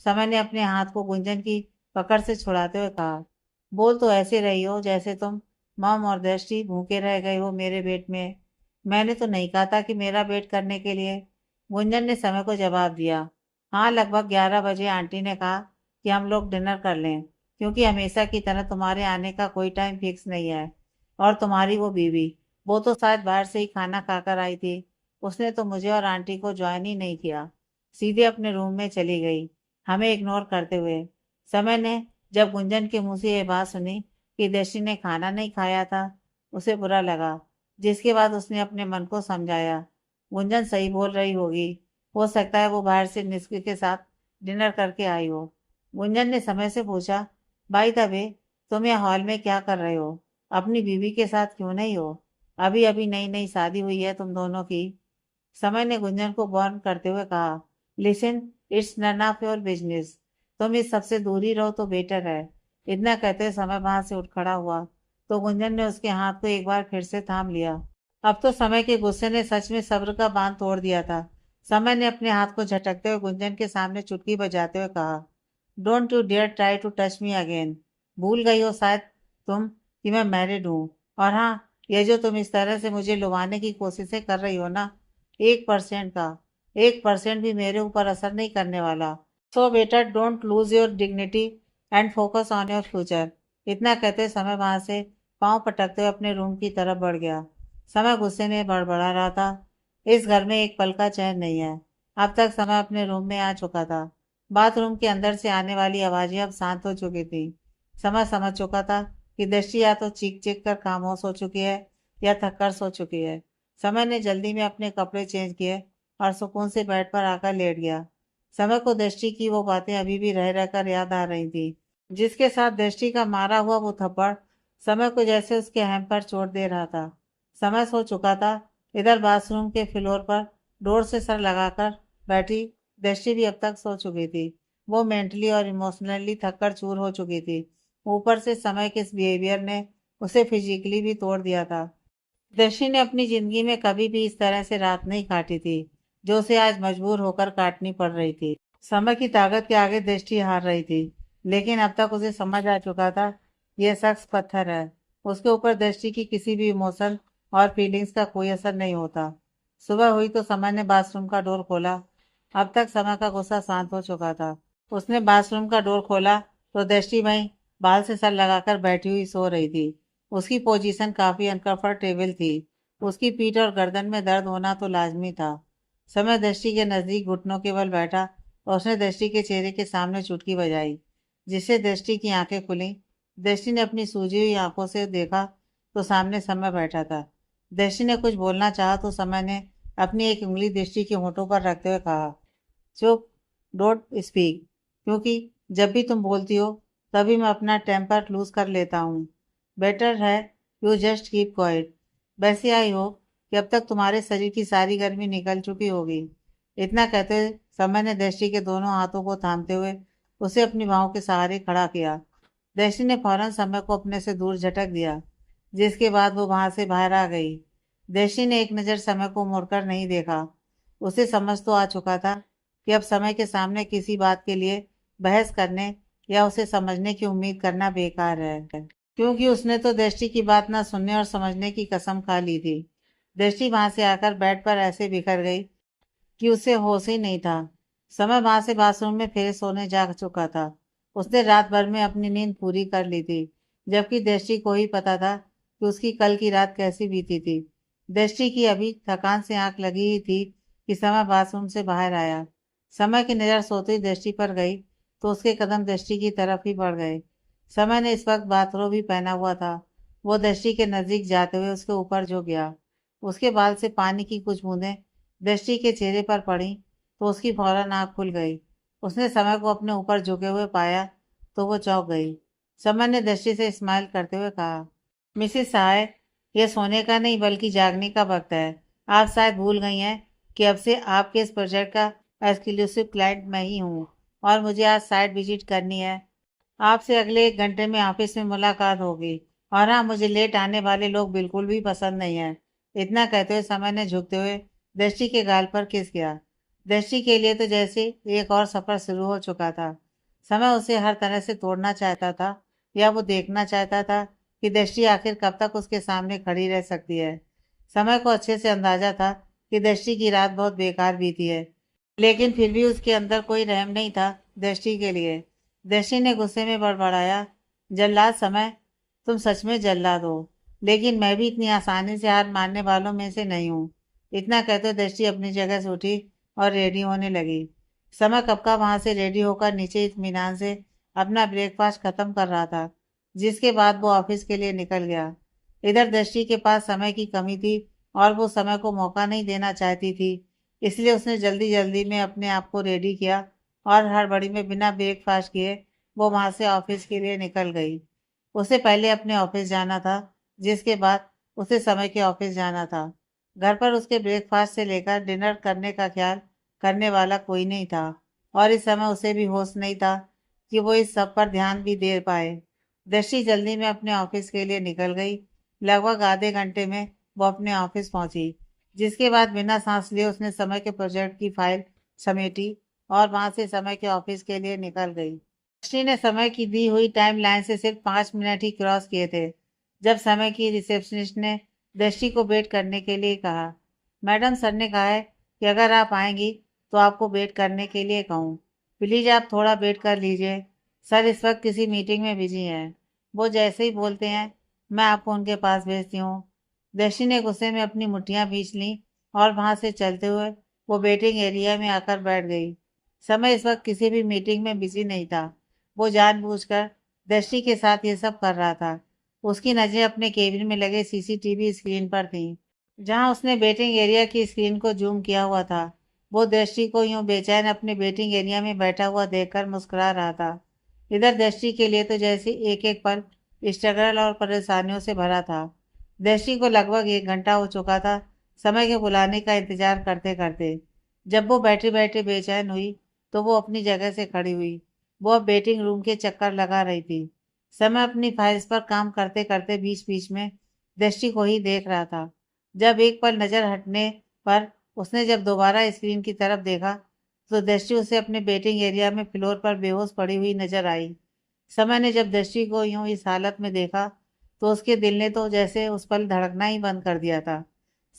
समय ने अपने हाथ को गुंजन की पकड़ से छुड़ाते हुए कहा, बोल तो ऐसे रही हो जैसे तुम मम और दृष्टि भूखे रह गए हो मेरे वेट में। मैंने तो नहीं कहा था कि मेरा वेट करने के लिए। गुंजन ने समय को जवाब दिया, हाँ लगभग 11 बजे आंटी ने कहा कि हम लोग डिनर कर लें, क्योंकि हमेशा की तरह तुम्हारे आने का कोई टाइम फिक्स नहीं है। और तुम्हारी वो बीवी, वो तो शायद बाहर से ही खाना खाकर आई थी। उसने तो मुझे और आंटी को ज्वाइन ही नहीं किया, सीधे अपने रूम में चली गई, हमें इग्नोर करते हुए। समय ने जब गुंजन के मुंह से ये बात सुनी कि दृष्टि ने खाना नहीं खाया था, उसे बुरा लगा, जिसके बाद उसने अपने मन को समझाया, गुंजन सही बोल रही होगी, हो सकता है वो बाहर से निस्की के साथ डिनर करके आई हो। गुंजन ने समय से पूछा, बाई द वे, तुम यहाँ हॉल में क्या कर रहे हो? अपनी बीवी के साथ क्यों नहीं हो? अभी अभी नई नई शादी हुई है तुम दोनों की। समय ने गुंजन को वार्न करते हुए कहा, listen, it's none of your business. तुम इस सबसे दूर ही रहो तो बेटर है। इतना कहते समय वहां से उठ खड़ा हुआ, तो गुंजन ने उसके हाथ को एक बार फिर से थाम लिया। अब तो समय के गुस्से ने सच में सब्र का बांध तोड़ दिया था। समय ने अपने हाथ को झटकते हुए गुंजन के सामने चुटकी बजाते हुए कहा, don't you dare try to touch me again. भूल गई हो शायद तुम कि मैं मैरिड हूँ। और हाँ, ये जो तुम इस तरह से मुझे लुभाने की कोशिशें कर रही हो ना, 1% का 1% भी मेरे ऊपर असर नहीं करने वाला। सो बेटा, don't lose your dignity and focus on your future. इतना कहते समय वहां से पांव पटकते हुए अपने रूम की तरफ बढ़ गया। समय गुस्से में बड़बड़ा रहा था, इस घर में एक पल का चैन नहीं है। अब तक समय अपने रूम में आ चुका था। बाथरूम के अंदर से आने वाली आवाजें अब शांत हो चुकी थी। समय समझ चुका था कि दृष्टि या तो चीख चीख कर खामोश हो चुकी है या थक कर सो चुकी है। समय ने जल्दी में अपने कपड़े चेंज किए और सुकून से बेड पर आकर लेट गया। समय को दृष्टि की वो बातें अभी भी रह रहकर याद आ रही थी, जिसके साथ दृष्टि का मारा हुआ वो थप्पड़ समय को जैसे उसके अहम पर चोट दे रहा था। समय सो चुका था। इधर बाथरूम के फ्लोर पर डोर से सर लगाकर बैठी दृष्टि भी अब तक सो चुकी थी। वो मेंटली और इमोशनली थककर चूर हो चुकी थी। ऊपर से समय के इस बिहेवियर ने उसे फिजिकली भी तोड़ दिया था। दृष्टि ने अपनी जिंदगी में कभी भी इस तरह से रात नहीं काटी थी, जो उसे आज मजबूर होकर काटनी पड़ रही थी। समय की ताकत के आगे दृष्टि हार रही थी, लेकिन अब तक उसे समझ आ चुका था, यह शख्स पत्थर है। उसके ऊपर दृष्टि की किसी भी इमोशन और फीलिंग्स का कोई असर नहीं होता। सुबह हुई तो समय ने बाथरूम का डोर खोला। अब तक समय का गुस्सा शांत हो चुका था। उसने बाथरूम का डोर खोला तो दृष्टि वहीं बाल से सर लगाकर बैठी हुई सो रही थी। उसकी पोजीशन काफी अनकंफर्टेबल थी। उसकी पीठ और गर्दन में दर्द होना तो लाजमी था। समय दृष्टि के नजदीक घुटनों के बल बैठा और उसने दृष्टि के चेहरे के सामने चुटकी बजाई, जिससे दृष्टि की आंखें खुली। दृष्टि ने अपनी सूजी हुई आंखों से देखा तो सामने समय बैठा था। दृष्टि ने कुछ बोलना चाहा तो समय ने अपनी एक उंगली दृष्टि के होठों पर रखते हुए कहा, चुप, डोंट स्पीक, क्योंकि जब भी तुम बोलती हो तभी मैं अपना टेम्पर लूज कर लेता हूँ। बेटर है यू जस्ट कीप क्वाइट। वैसे आई हो कि अब तक तुम्हारे शरीर की सारी गर्मी निकल चुकी होगी। इतना कहते हुए समय ने दृष्टि के दोनों हाथों को थामते हुए उसे अपनी बाहों के सहारे खड़ा किया। दृष्टि ने फौरन समय को अपने से दूर झटक दिया, जिसके बाद वो वहां से बाहर आ गई। दृष्टि ने एक नज़र समय को मुड़कर नहीं देखा। उसे समझ तो आ चुका था कि अब समय के सामने किसी बात के लिए बहस करने या उसे समझने की उम्मीद करना बेकार है, क्योंकि उसने तो दृष्टि की बात ना सुनने और समझने की कसम खा ली थी। दृष्टि वहां से आकर बेड पर ऐसे बिखर गई कि उसे होश ही नहीं था। समय वहां से बाथरूम में फिर सोने जा चुका था। उसने रात भर में अपनी नींद पूरी कर ली थी, जबकि दृष्टि को ही पता था कि उसकी कल की रात कैसी बीती थी। दृष्टि की अभी थकान से आंख लगी ही थी कि समय बाथरूम से बाहर आया। समय की नज़र सोते ही दृष्टि पर गई तो उसके कदम दृष्टि की तरफ ही बढ़ गए। समय ने इस वक्त बाथरोब भी पहना हुआ था वो दृष्टि के नजदीक जाते हुए उसके ऊपर झुक गया। उसके बाल से पानी की कुछ बूंदें दृष्टि के चेहरे पर पड़ी तो उसकी फौरन आँख खुल गई। उसने समय को अपने ऊपर झुके हुए पाया तो वो चौंक गई। समय ने दृष्टि से स्माइल करते हुए कहा, मिसेस सहाय, यह सोने का नहीं बल्कि जागने का वक्त है। आप शायद भूल गई हैं कि अब से आपके इस प्रोजेक्ट का एक्सक्लूसिव क्लाइंट मैं ही हूँ और मुझे आज साइट विजिट करनी है। आपसे अगले 1 घंटे में ऑफिस में मुलाकात होगी। और हाँ, मुझे लेट आने वाले लोग बिल्कुल भी पसंद नहीं है। इतना कहते हुए समय ने झुकते हुए दृष्टि के गाल पर किस किया। दृष्टि के लिए तो जैसे एक और सफर शुरू हो चुका था। समय उसे हर तरह से तोड़ना चाहता था या वो देखना चाहता था कि दृष्टि आखिर कब तक उसके सामने खड़ी रह सकती है। समय को अच्छे से अंदाजा था कि दृष्टि की रात बहुत बेकार बीती है, लेकिन फिर भी उसके अंदर कोई रहम नहीं था दृष्टि के लिए। दृष्टि ने गुस्से में बड़बड़ाया, जल्लाद समय, तुम सच में जल्लाद हो, लेकिन मैं भी इतनी आसानी से हार मानने वालों में से नहीं हूँ। इतना कहते दृष्टि अपनी जगह से उठी और रेडी होने लगी। समय कब का वहां से रेडी होकर नीचे इत्मीनान से अपना ब्रेकफास्ट खत्म कर रहा था, जिसके बाद वो ऑफिस के लिए निकल गया। इधर दृष्टि के पास समय की कमी थी और वो समय को मौका नहीं देना चाहती थी, इसलिए उसने जल्दी जल्दी में अपने आप को रेडी किया और हड़बड़ी में बिना ब्रेकफास्ट किए वो वहां से ऑफिस के लिए निकल गई। उसे पहले अपने ऑफिस जाना था, जिसके बाद उसे समय के ऑफिस जाना था। घर पर उसके ब्रेकफास्ट से लेकर डिनर करने का ख्याल करने वाला कोई नहीं था और इस समय उसे भी होश नहीं था कि वो इस सब पर ध्यान भी दे पाए। दृष्टि जल्दी में अपने ऑफिस के लिए निकल गई। लगभग आधे घंटे में वो अपने ऑफिस पहुंची, जिसके बाद बिना सांस लिए उसने समय के प्रोजेक्ट की फाइल समेटी और वहां से समय के ऑफिस के लिए निकल गई। दृष्टि ने समय की दी हुई टाइम लाइन से सिर्फ 5 मिनट ही क्रॉस किए थे जब समय की रिसेप्शनिस्ट ने दृष्टि को वेट करने के लिए कहा, मैडम, सर ने कहा है कि अगर आप आएंगी तो आपको वेट करने के लिए कहूँ। प्लीज़ आप थोड़ा वेट कर लीजिए, सर इस वक्त किसी मीटिंग में बिजी हैं। वो जैसे ही बोलते हैं मैं आपको उनके पास भेजती हूँ। दृष्टि ने गुस्से में अपनी मुट्ठियां भींच लीं और वहां से चलते हुए वो वेटिंग एरिया में आकर बैठ गई। समय इस वक्त किसी भी मीटिंग में बिजी नहीं था। वो जानबूझकर दृष्टि के साथ ये सब कर रहा था। उसकी नज़रें अपने केबिन में लगे सीसीटीवी स्क्रीन पर थीं, जहां उसने वेटिंग एरिया की स्क्रीन को जूम किया हुआ था। वो दृष्टि को यूं बेचैन अपने वेटिंग एरिया में बैठा हुआ देखकर मुस्कुरा रहा था। इधर दृष्टि के लिए तो जैसे एक एक पल स्ट्रगल और परेशानियों से भरा था। दृष्टि को लगभग 1 घंटा हो चुका था समय के बुलाने का इंतजार करते करते। जब वो बैठे बैठे बेचैन हुई तो वो अपनी जगह से खड़ी हुई। वो अब वेटिंग रूम के चक्कर लगा रही थी। समय अपनी फाइल्स पर काम करते करते बीच बीच में दृष्टि को ही देख रहा था। जब एक पल नजर हटने पर उसने जब दोबारा स्क्रीन की तरफ देखा तो दृष्टि उसे अपने वेटिंग एरिया में फ्लोर पर बेहोश पड़ी हुई नजर आई। समय ने जब दृष्टि को यूं इस हालत में देखा तो उसके दिल ने तो जैसे उस पल धड़कना ही बंद कर दिया था।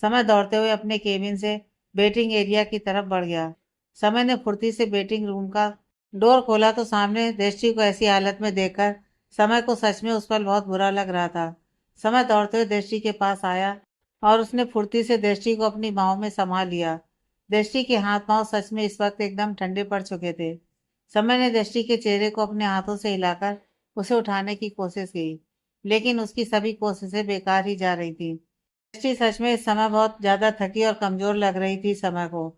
समय दौड़ते हुए अपने केबिन से वेटिंग एरिया की तरफ बढ़ गया। समय ने फुर्ती से वेटिंग रूम का डोर खोला तो सामने दृष्टि को ऐसी हालत में देखकर समय को सच में उस पल बहुत बुरा लग रहा था। समय दौड़ते हुए दृष्टि के पास आया और उसने फुर्ती से दृष्टि को अपनी बाहों में संभाल लिया। दृष्टि के हाथ पांव सच में इस वक्त एकदम ठंडे पड़ चुके थे। समय ने दृष्टि के चेहरे को अपने हाथों से हिलाकर उसे उठाने की कोशिश की, लेकिन उसकी सभी कोशिशें बेकार ही जा रही थी। दृष्टि सच में इस समय बहुत ज्यादा थकी और कमजोर लग रही थी समय को।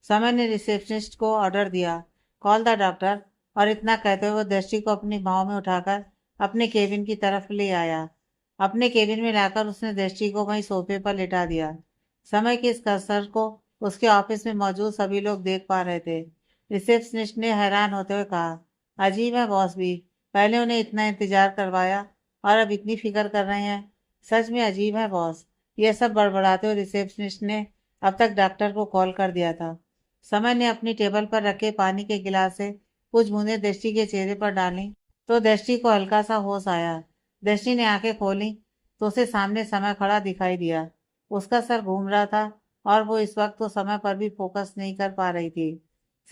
समय ने रिसेप्शनिस्ट को ऑर्डर दिया, कॉल द डॉक्टर, और इतना कहते हुए वो दृष्टि को अपनी बाहों में उठाकर अपने केबिन की तरफ ले आया। अपने केबिन में लाकर उसने दृष्टि को वहीं सोफे पर लिटा दिया। समय के इस कसर को उसके ऑफिस में मौजूद सभी लोग देख पा रहे थे। रिसेप्शनिस्ट ने हैरान होते हुए कहा, अजीब है बॉस भी, पहले उन्हें इतना इंतजार करवाया और अब इतनी फिक्र कर रहे हैं। सच में अजीब है बॉस। यह सब बड़बड़ाते हुए रिसेप्शनिस्ट ने अब तक डॉक्टर को कॉल कर दिया था। समय ने अपनी टेबल पर रखे पानी के गिलास से कुछ बूंदें दृष्टि के चेहरे पर डाली तो दृष्टि को हल्का सा होश आया। दृष्टि ने आंखें खोली तो उसे सामने समय खड़ा दिखाई दिया। उसका सर घूम रहा था और वो इस वक्त तो समय पर भी फोकस नहीं कर पा रही थी।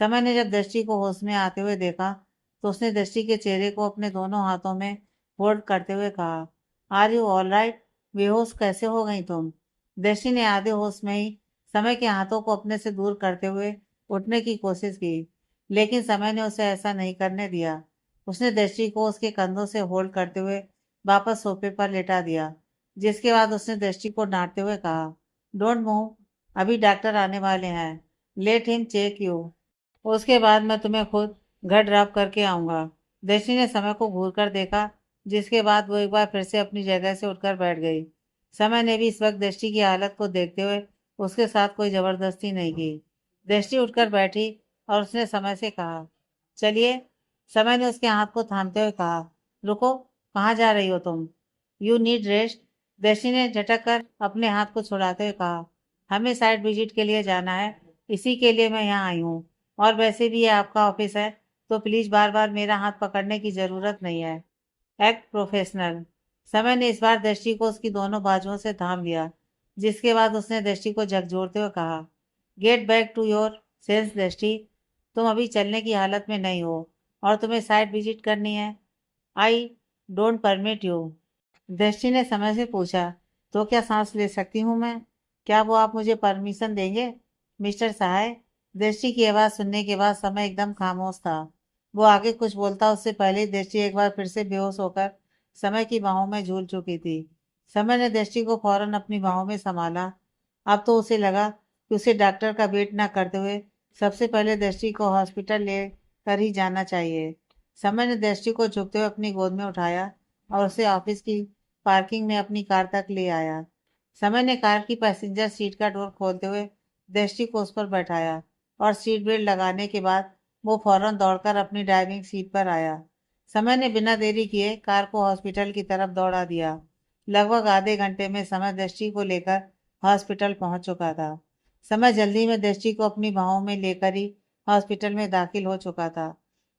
समय ने जब दृष्टि को होश में आते हुए देखा तो उसने दृष्टि के चेहरे को अपने दोनों हाथों में होल्ड करते हुए कहा, आर यू ऑल राइट? बेहोश कैसे हो गई तुम? दृष्टि ने आधे होश में ही समय के हाथों को अपने से दूर करते हुए उठने की कोशिश की, लेकिन समय ने उसे ऐसा नहीं करने दिया। उसने दृष्टि को उसके कंधों से होल्ड करते हुए वापस सोफे पर लेटा दिया। जिसके बाद उसने दृष्टि को डांटते हुए कहा, डोंट मूव, अभी डॉक्टर आने वाले हैं, लेट हिम चेक यू। उसके बाद मैं तुम्हें खुद घर ड्रॉप करके आऊंगा। दृष्टि ने समय को घूर कर देखा, जिसके बाद वो एक बार फिर से अपनी जगह से उठकर बैठ गई। समय ने भी इस वक्त दृष्टि की हालत को देखते हुए उसके साथ कोई जबरदस्ती नहीं की। दृष्टि उठकर बैठी और उसने समय से कहा, चलिए। समय ने उसके हाथ को थामते हुए कहा, रुको, कहाँ जा रही हो तुम? You need rest. दृष्टि ने झटक कर अपने हाथ को छुड़ाते हुए कहा, हमें साइट विजिट के लिए जाना है, इसी के लिए मैं यहाँ आई हूँ। और वैसे भी ये आपका ऑफिस है, तो प्लीज बार बार मेरा हाथ पकड़ने की जरूरत नहीं है। Act professional. समय ने इस बार दृष्टि को उसकी दोनों बाजुओं से थाम लिया, जिसके बाद उसने दृष्टि को झकझोरते हुए कहा, get back to your sense Drishti, तुम अभी चलने की हालत में नहीं हो और तुम्हें साइट विजिट करनी है। I don't permit you. दृष्टि ने समय से पूछा, तो क्या सांस ले सकती हूँ मैं? क्या वो आप मुझे परमिशन देंगे मिस्टर सहाय? दृष्टि की आवाज़ सुनने के बाद समय एकदम खामोश था। वो आगे कुछ बोलता उससे पहले ही दृष्टि एक बार फिर से बेहोश होकर समय की बाहों में झूल चुकी थी। समय ने दृष्टि को फौरन अपनी बाहों में संभाला। अब तो उसे लगा कि उसे डॉक्टर का वेट न करते हुए सबसे पहले दृष्टि को हॉस्पिटल ले कर ही जाना चाहिए। समय ने दृष्टि को झुकते हुए अपनी गोद में उठाया और उसे ऑफिस की पार्किंग में अपनी कार तक ले आया। समय ने कार की पैसेंजर सीट का डोर खोलते हुए दृष्टि को उस पर बैठाया और सीट बेल्ट लगाने के बाद वो फौरन दौड़कर अपनी ड्राइविंग सीट पर आया। समय ने बिना देरी किए कार को हॉस्पिटल की तरफ दौड़ा दिया। लगभग आधे घंटे में समय दृष्टि को लेकर हॉस्पिटल पहुंच चुका था। समय जल्दी में दृष्टि को अपनी बाहों में लेकर ही हॉस्पिटल में दाखिल हो चुका था।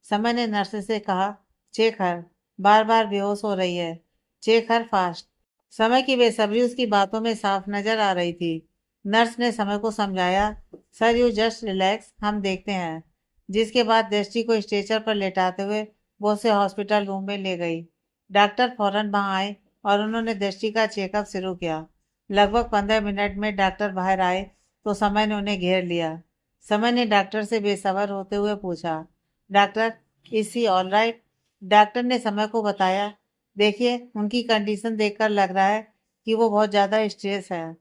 समय ने नर्स से कहा, चेक हर, बार बार बेहोश हो रही है, चेक हर फास्ट। समय की बेसब्री उसकी बातों में साफ नजर आ रही थी। नर्स ने समय को समझाया, सर यू जस्ट रिलैक्स, हम देखते हैं। जिसके बाद दृष्टि को स्ट्रेचर पर लेटाते हुए वो उसे हॉस्पिटल रूम में ले गई। डॉक्टर फौरन वहां आए और उन्होंने दृष्टि का चेकअप शुरू किया। लगभग 15 मिनट में डॉक्टर बाहर आए तो समय ने उन्हें घेर लिया। समय ने डॉक्टर से बेसब्र होते हुए पूछा, doctor, is she all right? Doctor ने समय को बताया, देखिए, उनकी कंडीशन देखकर लग रहा है कि वो बहुत ज़्यादा स्ट्रेस है,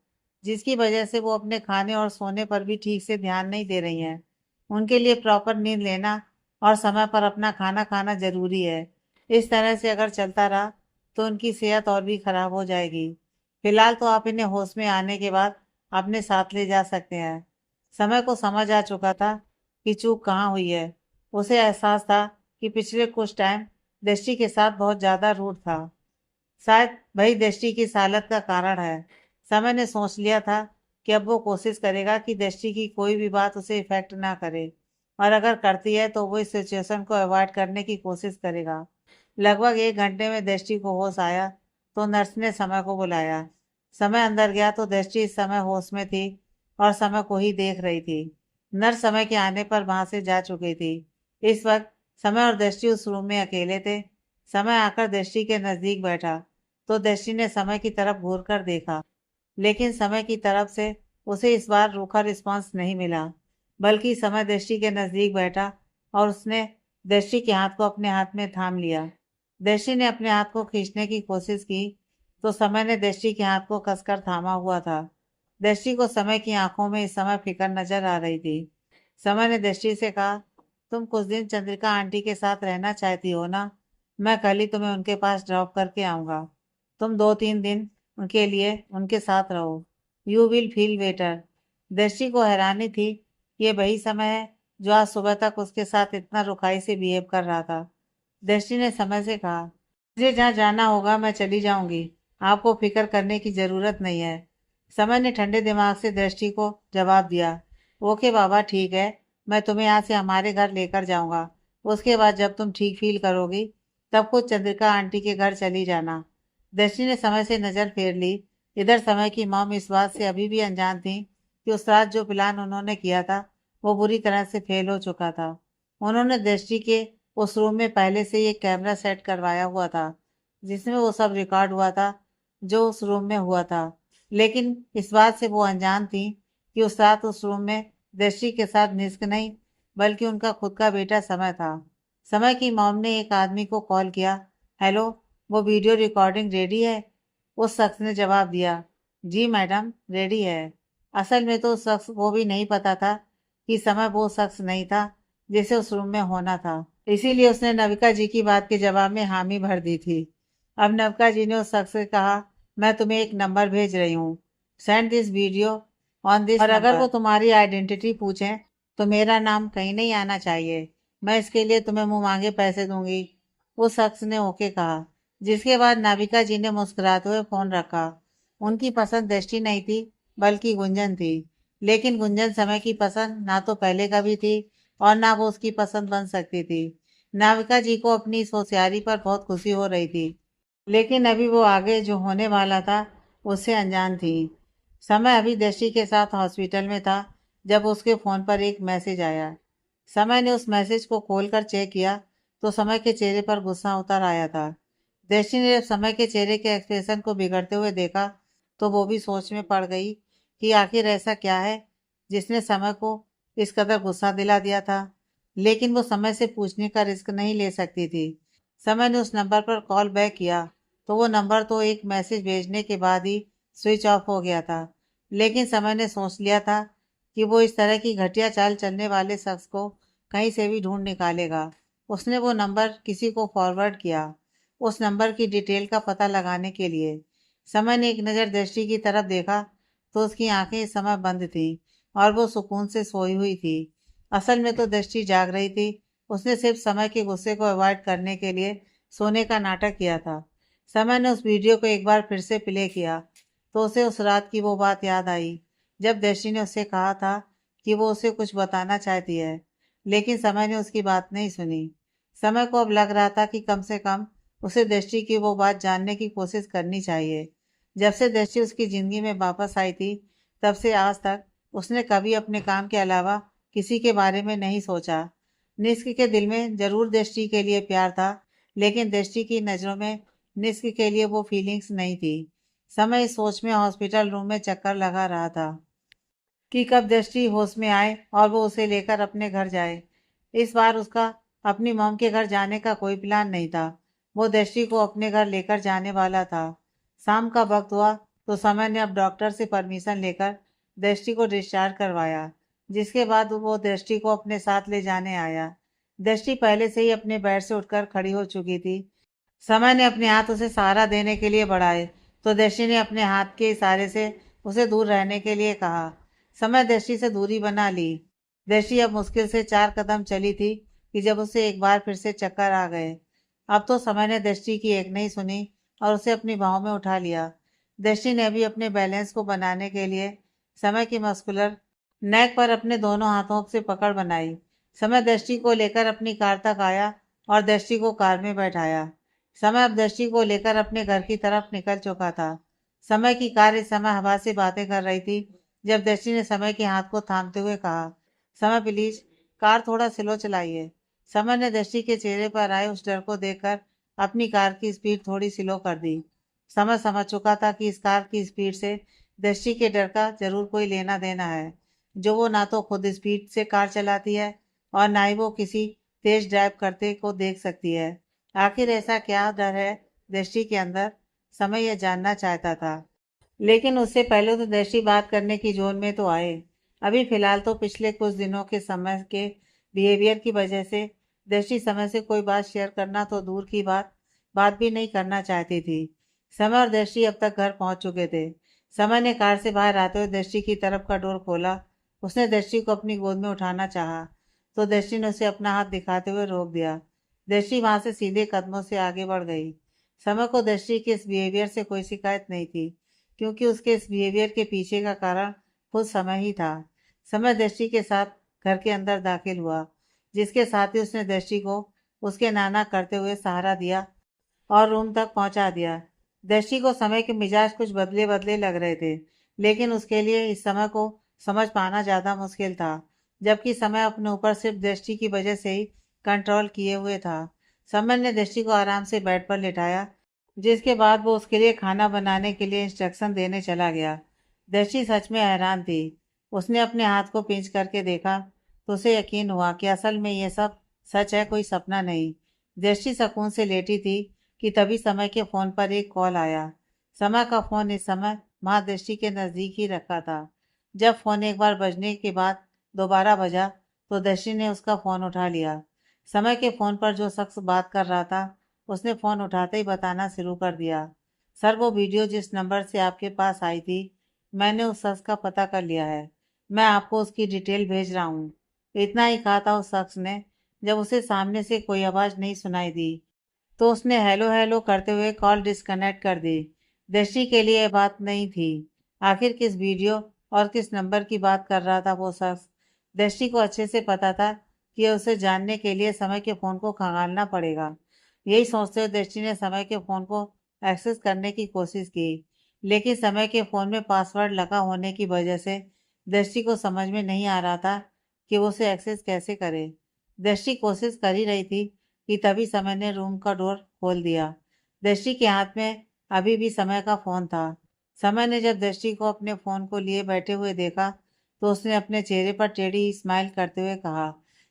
जिसकी वजह से वो अपने खाने और सोने पर भी ठीक से ध्यान नहीं दे रही हैं। उनके लिए प्रॉपर नींद लेना और समय पर अपना खाना खाना ज़रूरी है। इस तरह से अगर चलता रहा तो उनकी सेहत और भी खराब हो जाएगी। फिलहाल तो आप इन्हें होश में आने के बाद अपने साथ ले जा सकते हैं। समय को समझ आ चुका था कि चूक कहाँ हुई है। उसे एहसास था कि पिछले कुछ टाइम दृष्टि के साथ बहुत ज्यादा रूड था। शायद वही दृष्टि की इस हालत का कारण है। समय ने सोच लिया था कि अब वो कोशिश करेगा कि दृष्टि की कोई भी बात उसे इफेक्ट ना करे, और अगर करती है तो वो इस सिचुएशन को अवॉइड करने की कोशिश करेगा। लगभग 1 घंटे में दृष्टि को होश आया तो नर्स ने समय को बुलाया। समय अंदर गया तो दृष्टि इस समय होश में थी और समय को ही देख रही थी। नर्स समय के आने पर वहां से जा चुकी थी। इस वक्त समय और दृष्टि उस रूम में अकेले थे। समय आकर दृष्टि के नजदीक बैठा तो दृष्टि ने समय की तरफ घूर कर देखा, लेकिन समय की तरफ से उसे इस बार रूखा रिस्पॉन्स नहीं मिला। बल्कि समय दृष्टि के नजदीक बैठा और उसने दृष्टि के हाथ को अपने हाथ में थाम लिया। दृष्टि ने अपने हाथ को खींचने की कोशिश की तो समय ने दृष्टि के हाथ को कसकर थामा हुआ था। दृष्टि को समय की आंखों में इस समय फिक्र नजर आ रही थी। समय ने दृष्टि से कहा, तुम कुछ दिन चंद्रिका आंटी के साथ रहना चाहती हो ना? मैं कल ही तुम्हें उनके पास ड्रॉप करके आऊँगा। तुम 2-3 दिन उनके लिए उनके साथ रहो। You will feel better. दृष्टि को हैरानी थी, ये वही समय है जो आज सुबह तक उसके साथ इतना रुखाई से बिहेव कर रहा था। दृष्टि ने समय से कहा, मुझे जहाँ जाना होगा मैं चली जाऊंगी, आपको फिक्र करने की ज़रूरत नहीं है। समय ने ठंडे दिमाग से दृष्टि को जवाब दिया, ओके बाबा, ठीक है, मैं तुम्हें यहाँ से हमारे घर लेकर जाऊंगा। उसके बाद जब तुम ठीक फील करोगी तब खुद चंद्रिका आंटी के घर चली जाना। दृष्टि ने समय से नज़र फेर ली। इधर समय की मॉम इस बात से अभी भी अनजान थी कि उस रात जो प्लान उन्होंने किया था वो बुरी तरह से फेल हो चुका था। उन्होंने दृष्टि के उस रूम में पहले से ही एक कैमरा सेट करवाया हुआ था जिसमें वो सब रिकॉर्ड हुआ था जो उस रूम में हुआ था। लेकिन इस बात से वो अनजान थी कि उस रात उस रूम में दृष्टि के साथ निष्क नहीं बल्कि उनका खुद का बेटा समय था। समय की मॉम ने एक आदमी को कॉल किया, हेलो, वो वीडियो रिकॉर्डिंग रेडी है? उस शख्स ने जवाब दिया, जी मैडम, रेडी है। असल में तो उस शख्स को भी नहीं पता था कि समय वो शख्स नहीं था जिसे उस रूम में होना था। इसीलिए उसने नविका जी की बात के जवाब में हामी भर दी थी। अब नविका जी ने उस शख्स से कहा, मैं तुम्हें एक नंबर भेज रही हूँ, send this video on this और अगर वो तुम्हारी आइडेंटिटी पूछें तो मेरा नाम कहीं नहीं आना चाहिए। मैं इसके लिए तुम्हें मुंह मांगे पैसे दूंगी। उस शख्स ने ओके कहा, जिसके बाद नाविका जी ने मुस्कुराते हुए फोन रखा। उनकी पसंद दृष्टि नहीं थी, बल्कि गुंजन थी। लेकिन गुंजन समय की पसंद ना तो पहले कभी थी और ना वो उसकी पसंद बन सकती थी। नाविका जी को अपनी इस होशियारी पर बहुत खुशी हो रही थी, लेकिन अभी वो आगे जो होने वाला था उससे अनजान थी। समय अभी दृष्टि के साथ हॉस्पिटल में था जब उसके फोन पर एक मैसेज आया। समय ने उस मैसेज को खोलकर चेक किया तो समय के चेहरे पर गुस्सा उतर आया था। दृष्टि ने जब समय के चेहरे के एक्सप्रेशन को बिगड़ते हुए देखा तो वो भी सोच में पड़ गई कि आखिर ऐसा क्या है जिसने समय को इस कदर गुस्सा दिला दिया था। लेकिन वो समय से पूछने का रिस्क नहीं ले सकती थी। समय ने उस नंबर पर कॉल बैक किया तो वो नंबर तो एक मैसेज भेजने के बाद ही स्विच ऑफ हो गया था। लेकिन समय ने सोच लिया था कि वो इस तरह की घटिया चाल चलने वाले शख्स को कहीं से भी ढूंढ निकालेगा। उसने वो नंबर किसी को फॉरवर्ड किया, उस नंबर की डिटेल का पता लगाने के लिए। समय ने एक नज़र दृष्टि की तरफ देखा तो उसकी आंखें इस समय बंद थीं और वो सुकून से सोई हुई थी। असल में तो दृष्टि जाग रही थी। उसने सिर्फ समय के गुस्से को अवॉइड करने के लिए सोने का नाटक किया था। समय ने उस वीडियो को एक बार फिर से प्ले किया तो उसे उस रात की वो बात याद आई जब दृष्टि ने उससे कहा था कि वो उसे कुछ बताना चाहती है। लेकिन समय ने उसकी बात नहीं सुनी। समय को अब लग रहा था कि कम से कम उसे दृष्टि की वो बात जानने की कोशिश करनी चाहिए। जब से दृष्टि उसकी ज़िंदगी में वापस आई थी तब से आज तक उसने कभी अपने काम के अलावा किसी के बारे में नहीं सोचा। निष्क के दिल में जरूर दृष्टि के लिए प्यार था, लेकिन दृष्टि की नज़रों में निष्क के लिए वो फीलिंग्स नहीं थी। समय इस सोच में हॉस्पिटल रूम में चक्कर लगा रहा था कि कब दृष्टि होश में आए और वो उसे लेकर अपने घर जाए। इस बार उसका अपनी मॉम के घर जाने का कोई प्लान नहीं था। वो दृष्टि को अपने घर लेकर जाने वाला था। शाम का वक्त हुआ तो समय ने अब डॉक्टर से परमिशन लेकर दृष्टि को डिस्चार्ज करवाया, जिसके बाद वो दृष्टि को अपने साथ ले जाने आया। दृष्टि पहले से ही अपने बेड से उठकर खड़ी हो चुकी थी। समय ने अपने हाथ उसे सहारा देने के लिए बढ़ाए तो दृष्टि ने अपने हाथ के इशारे से उसे दूर रहने के लिए कहा। समय दृष्टि से दूरी बना ली। दृष्टि अब मुश्किल से 4 कदम चली थी कि जब उसे एक बार फिर से चक्कर आ गए। अब तो समय ने दृष्टि की एक नहीं सुनी और उसे अपनी बाहों में उठा लिया। दृष्टि ने भी अपने बैलेंस को बनाने के लिए समय की मस्कुलर नेक पर अपने दोनों हाथों से पकड़ बनाई। समय दृष्टि को लेकर अपनी कार तक आया और दृष्टि को कार में बैठाया। समय अब दृष्टि को लेकर अपने घर की तरफ निकल चुका था। समय की कार इस समय हवा से बातें कर रही थी जब दृष्टि ने समय के हाथ को थामते हुए कहा, समय प्लीज कार थोड़ा स्लो चलाइए। समय ने दृष्टि के चेहरे पर आए उस डर को देखकर अपनी कार की स्पीड थोड़ी स्लो कर दी। समय समझ चुका था कि इस कार की स्पीड से दृष्टि के डर का जरूर कोई लेना देना है, जो वो ना तो खुद स्पीड से कार चलाती है और ना ही वो किसी तेज ड्राइव करते को देख सकती है। आखिर ऐसा क्या डर है दृष्टि के अंदर, समय यह जानना चाहता था। लेकिन उससे पहले तो दृष्टि बात करने की जोन में तो आए। अभी फिलहाल तो पिछले कुछ दिनों के समय के बिहेवियर की वजह से दृष्टि समय से कोई बात शेयर करना तो दूर की बात भी नहीं करना चाहती थी। समय और दृष्टि अब तक घर पहुंच चुके थे। समय ने कार से बाहर आते हुए दृष्टि की तरफ का डोर खोला। उसने दृष्टि को अपनी गोद में उठाना चाहा तो दृष्टि ने उसे अपना हाथ दिखाते हुए रोक दिया। दृष्टि वहां से सीधे कदमों से आगे बढ़ गई। समय को दृष्टि के इस बिहेवियर से कोई शिकायत नहीं थी, क्योंकि उसके इस बिहेवियर के पीछे का कारण खुद समय ही था। समय दृष्टि के साथ घर के अंदर दाखिल हुआ, जिसके साथ ही उसने दृष्टि को उसके नाना करते हुए सहारा दिया और रूम तक पहुंचा दिया। दृष्टि को समय के मिजाज कुछ बदले बदले लग रहे थे, लेकिन उसके लिए इस समय को समझ पाना ज्यादा मुश्किल था, जबकि समय अपने ऊपर सिर्फ दृष्टि की वजह से ही कंट्रोल किए हुए था। समय ने दृष्टि को आराम से बेड पर लिटाया, जिसके बाद वो उसके लिए खाना बनाने के लिए इंस्ट्रक्शन देने चला गया। दृष्टि सच में हैरान थी। उसने अपने हाथ को पिंच करके देखा तो उसे यकीन हुआ कि असल में यह सब सच है, कोई सपना नहीं। दृष्टि सुकून से लेटी थी कि तभी समय के फोन पर एक कॉल आया। समय का फोन इस समय माँ दृष्टि के नजदीक ही रखा था। जब फोन एक बार बजने के बाद दोबारा बजा तो दृष्टि ने उसका फोन उठा लिया। समय के फोन पर जो शख्स बात कर रहा था उसने फोन उठाते ही बताना शुरू कर दिया। सर, वो वीडियो जिस नंबर से आपके पास आई थी, मैंने उस शख्स का पता कर लिया है। मैं आपको उसकी डिटेल भेज रहा हूँ। इतना ही कहा था उस शख्स ने। जब उसे सामने से कोई आवाज नहीं सुनाई दी तो उसने हेलो हेलो करते हुए कॉल डिस्कनेक्ट कर दी। दृष्टि के लिए यह बात नहीं थी। आखिर किस वीडियो और किस नंबर की बात कर रहा था वो शख्स। दृष्टि को अच्छे से पता था कि उसे जानने के लिए समय के फ़ोन को खंगालना पड़ेगा। यही सोचते हुए दृष्टि ने समय के फ़ोन को एक्सेस करने की कोशिश की, लेकिन समय के फ़ोन में पासवर्ड लगा होने की वजह से दृष्टि को समझ में नहीं आ रहा था कि वो उसे एक्सेस कैसे करे। दृष्टि कोशिश कर ही रही थी कि तभी समय ने रूम का डोर खोल दिया। दृष्टि के हाथ में अभी भी समय का फ़ोन था। समय ने जब दृष्टि को अपने फ़ोन को लिए बैठे हुए देखा तो उसने अपने चेहरे पर टेढ़ी स्माइल करते हुए कहा,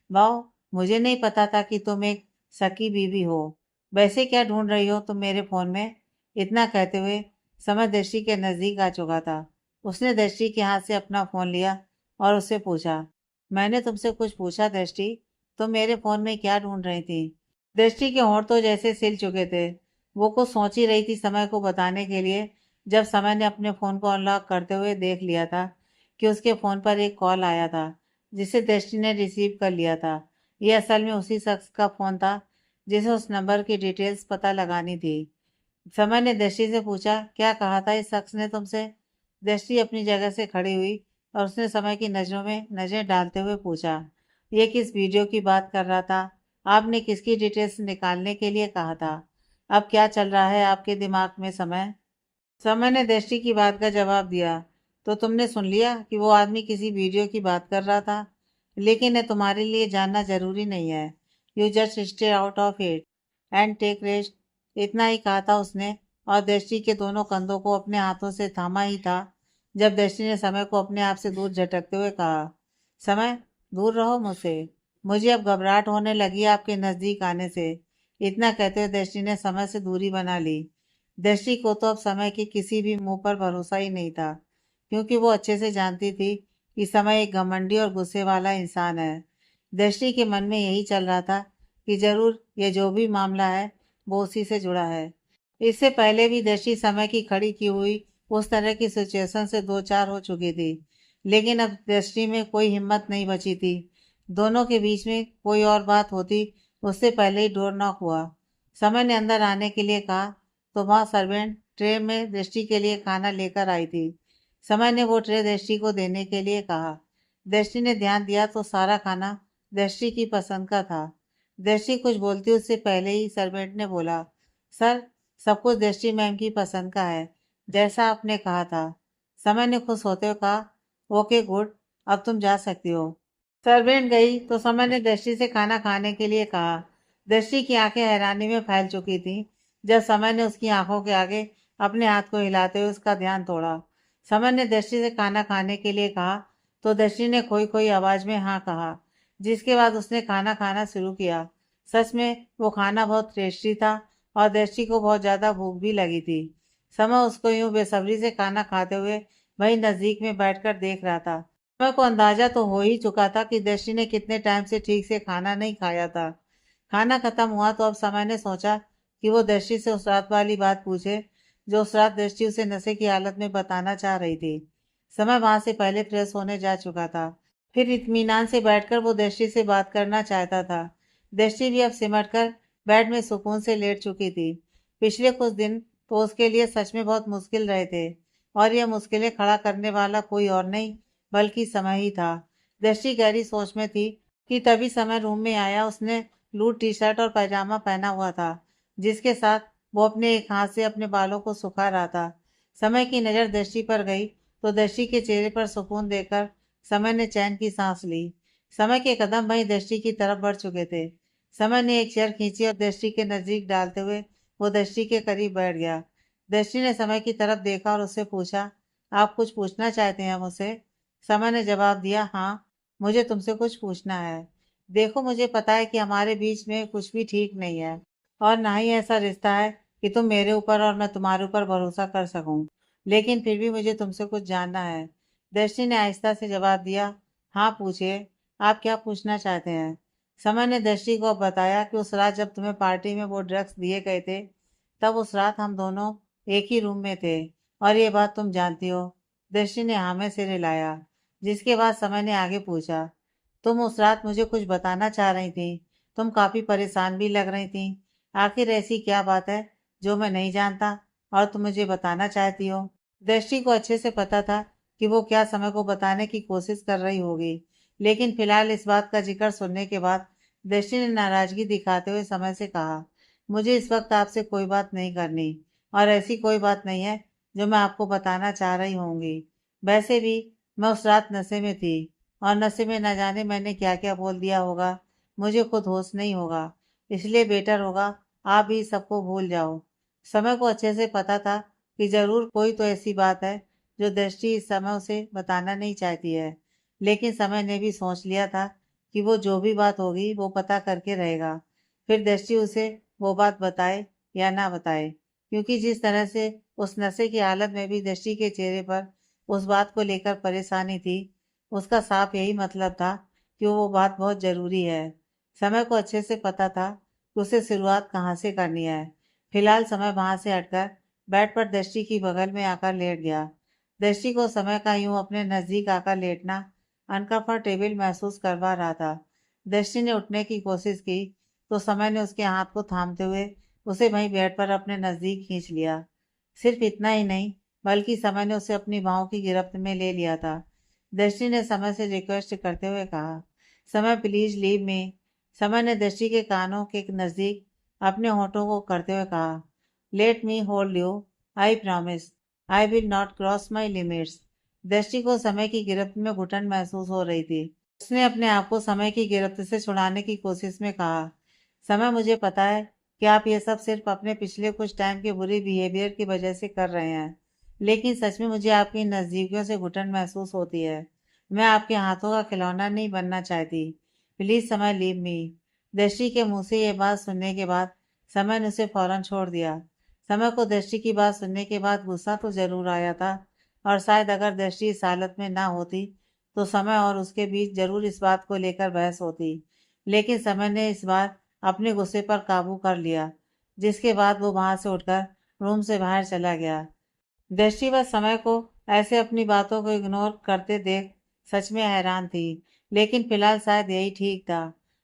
वाह, मुझे नहीं पता था कि तुम एक सकी बीवी हो। वैसे क्या ढूंढ रही हो तुम मेरे फ़ोन में? इतना कहते हुए समय दृष्टि के नज़दीक आ चुका था। उसने दृष्टि के हाथ से अपना फ़ोन लिया और उससे पूछा, मैंने तुमसे कुछ पूछा दृष्टि? तुम मेरे फ़ोन में क्या ढूंढ रही थी? दृष्टि के होंठ तो जैसे सिल चुके थे। वो कुछ सोच ही रही थी समय को बताने के लिए, जब समय ने अपने फ़ोन को अनलॉक करते हुए देख लिया था कि उसके फ़ोन पर एक कॉल आया था, जिसे दृष्टि ने रिसीव कर लिया था। ये असल में उसी शख्स का फ़ोन था जिसे उस नंबर की डिटेल्स पता लगानी थी। समय ने दृष्टि से पूछा, क्या कहा था इस शख्स ने तुमसे? दृष्टि अपनी जगह से खड़ी हुई और उसने समय की नज़रों में नज़र डालते हुए पूछा, ये किस वीडियो की बात कर रहा था? आपने किसकी डिटेल्स निकालने के लिए कहा था? अब क्या चल रहा है आपके दिमाग में समय? समय ने दृष्टि की बात का जवाब दिया, तो तुमने सुन लिया कि वो आदमी किसी वीडियो की बात कर रहा था, लेकिन ये तुम्हारे लिए जानना जरूरी नहीं है। You just stay out of it and take rest. इतना ही कहा था उसने और दृष्टि के दोनों कंधों को अपने हाथों से थामा ही था जब दृष्टि ने समय को अपने आप से दूर झटकते हुए कहा, समय, दूर रहो मुझसे। मुझे अब घबराहट होने लगी है आपके नजदीक आने से। इतना कहते हुए दृष्टि ने समय से दूरी बना ली। दृष्टि को तो अब समय के किसी भी मुंह पर भरोसा ही नहीं था, क्योंकि वो अच्छे से जानती थी कि समय एक घमंडी और गुस्से वाला इंसान है। दृष्टि के मन में यही चल रहा था कि जरूर ये जो भी मामला है वो उसी से जुड़ा है। इससे पहले भी दृष्टि समय की खड़ी की हुई उस तरह की सिचुएशन से दो चार हो चुकी थी, लेकिन अब दृष्टि में कोई हिम्मत नहीं बची थी। दोनों के बीच में कोई और बात होती उससे पहले ही डोर नॉक हुआ। समय ने अंदर आने के लिए कहा तो वहाँ सर्वेंट ट्रे में दृष्टि के लिए खाना लेकर आई थी। समय ने वो ट्रे दृष्टि को देने के लिए कहा। दृष्टि ने ध्यान दिया तो सारा खाना दृष्टि की पसंद का था। दृष्टि कुछ बोलती उससे पहले ही सर्वेंट ने बोला, सर, सब कुछ दृष्टि मैम की पसंद का है, जैसा आपने कहा था। समय ने खुश होते हुए कहा, ओके गुड, अब तुम जा सकती हो। सर्वेंट गई तो समय ने दृष्टि से खाना खाने के लिए कहा। दृष्टि की आंखें हैरानी में फैल चुकी थीं जब समय ने उसकी आंखों के आगे अपने हाथ को हिलाते हुए उसका ध्यान तोड़ा। समय ने दृष्टि से खाना खाने के लिए कहा तो दृष्टि ने खोई खोई आवाज में हाँ कहा, जिसके बाद उसने खाना खाना शुरू किया। सच में वो खाना बहुत टेस्टी था और दृष्टि को बहुत ज्यादा भूख भी लगी थी। समय उसको यूं बेसब्री से खाना खाते हुए वहीं नजदीक में बैठकर देख रहा था। समय को अंदाजा तो हो ही चुका था कि दृष्टि ने कितने टाइम से ठीक से खाना नहीं खाया था। खाना खत्म हुआ तो अब समय ने सोचा कि वो दृष्टि से उस रात वाली बात पूछे जो उस रात दृष्टि उसे नशे की हालत में बताना चाह रही थी। समय वहां से पहले फ्रेश होने जा चुका था। फिर इत्मीनान से बैठकर वो दृष्टि से बात करना चाहता था। दृष्टि भी अब सिमट कर बेड में सुकून से लेट चुकी थी। पिछले कुछ दिन तो उसके लिए सच में बहुत मुश्किल रहे थे और यह मुश्किलें खड़ा करने वाला कोई और नहीं बल्कि समय ही था। दृष्टि गहरी सोच में थी कि तभी समय रूम में आया। उसने लूट टी शर्ट और पैजामा पहना हुआ था, जिसके साथ वो अपने एक हाथ से अपने बालों को सुखा रहा था। समय की नज़र दृष्टि पर गई तो दृष्टि के चेहरे पर सुकून देखकर समय ने चैन की सांस ली। समय के कदम वहीं दृष्टि की तरफ बढ़ चुके थे। समय ने एक चेयर खींची और दृष्टि के नजदीक डालते हुए वो दृष्टि के करीब बैठ गया। दृष्टि ने समय की तरफ देखा और उससे पूछा, आप कुछ पूछना चाहते हैं मुझसे? समय ने जवाब दिया, हाँ, मुझे तुमसे कुछ पूछना है। देखो, मुझे पता है कि हमारे बीच में कुछ भी ठीक नहीं है और ना ही ऐसा रिश्ता है कि तुम मेरे ऊपर और मैं तुम्हारे ऊपर भरोसा कर सकूं, लेकिन फिर भी मुझे तुमसे कुछ जानना है। दृष्टि ने आहिस्ता से जवाब दिया, हाँ पूछिए, आप क्या पूछना चाहते हैं। समय ने दृष्टि को बताया कि उस रात जब तुम्हें पार्टी में वो ड्रग्स दिए गए थे, तब उस रात हम दोनों एक ही रूम में थे, और ये बात तुम जानती हो। दृष्टि ने हाँ में सिर हिलाया, जिसके बाद समय ने आगे पूछा, तुम उस रात मुझे कुछ बताना चाह रही थी। तुम काफी परेशान भी लग रही थी। आखिर ऐसी क्या बात है जो मैं नहीं जानता और तुम मुझे बताना चाहती हो। दृष्टि को अच्छे से पता था कि वो क्या समय को बताने की कोशिश कर रही होगी, लेकिन फिलहाल इस बात का जिक्र सुनने के बाद दृष्टि ने नाराजगी दिखाते हुए समय से कहा, मुझे इस वक्त आपसे कोई बात नहीं करनी, और ऐसी कोई बात नहीं है जो मैं आपको बताना चाह रही होंगी। वैसे भी मैं उस रात नशे में थी, और नशे में न जाने मैंने क्या क्या बोल दिया होगा, मुझे खुद होश नहीं होगा। इसलिए बेटर होगा आप भी सबको भूल जाओ। समय को अच्छे से पता था कि जरूर कोई तो ऐसी बात है जो दृष्टि इस समय उसे बताना नहीं चाहती है, लेकिन समय ने भी सोच लिया था कि वो जो भी बात होगी वो पता करके रहेगा, फिर दृष्टि उसे वो बात बताए या ना बताए, क्योंकि जिस तरह से उस नशे की हालत में भी दृष्टि के चेहरे पर उस बात को लेकर परेशानी थी, उसका साफ यही मतलब था कि वो बात बहुत ज़रूरी है। समय को अच्छे से पता था कि उसे शुरुआत कहाँ से करनी है। फिलहाल समय वहाँ से हटकर बेड पर दृष्टि की बगल में आकर लेट गया। दृष्टि को समय का यूं अपने नज़दीक आकर लेटना अनकंफर्टेबल महसूस करवा रहा था। दृष्टि ने उठने की कोशिश की तो समय ने उसके हाथ को थामते हुए उसे वहीं बेड पर अपने नज़दीक खींच लिया। सिर्फ इतना ही नहीं, बल्कि समय ने उसे अपनी बाहों की गिरफ्त में ले लिया था। दृष्टि ने समय से रिक्वेस्ट करते हुए कहा, समय प्लीज लीव मी। समय ने दृष्टि के कानों के नज़दीक अपने होठों को करते हुए कहा, let me hold you, I promise, I will not cross my limits. दृष्टि को समय की गिरफ्त में घुटन महसूस हो रही थी। उसने अपने आप को समय की गिरफ्त से छुड़ाने की कोशिश में कहा, समय मुझे पता है कि आप ये सब सिर्फ अपने पिछले कुछ टाइम के बुरे बिहेवियर की वजह से कर रहे हैं, लेकिन सच में मुझे आपकी नज़दीकियों से घुटन महसूस होती है। मैं आपके हाथों का खिलौना नहीं बनना चाहती। प्लीज समय लीव मी। दृष्टि के मुंह से ये बात सुनने के बाद समय ने उसे फौरन छोड़ दिया। समय को दृष्टि की बात सुनने के बाद गुस्सा तो जरूर आया था, और शायद अगर दृष्टि इस हालत में ना होती तो समय और उसके बीच जरूर इस बात को लेकर बहस होती, लेकिन समय ने इस बार अपने गुस्से पर काबू कर लिया, जिसके बाद वो वहां से उठकर रूम से बाहर चला गया। दृष्टि व समय को ऐसे अपनी बातों को इग्नोर करते देख सच में हैरान थी, लेकिन फिलहाल शायद यही ठीक था।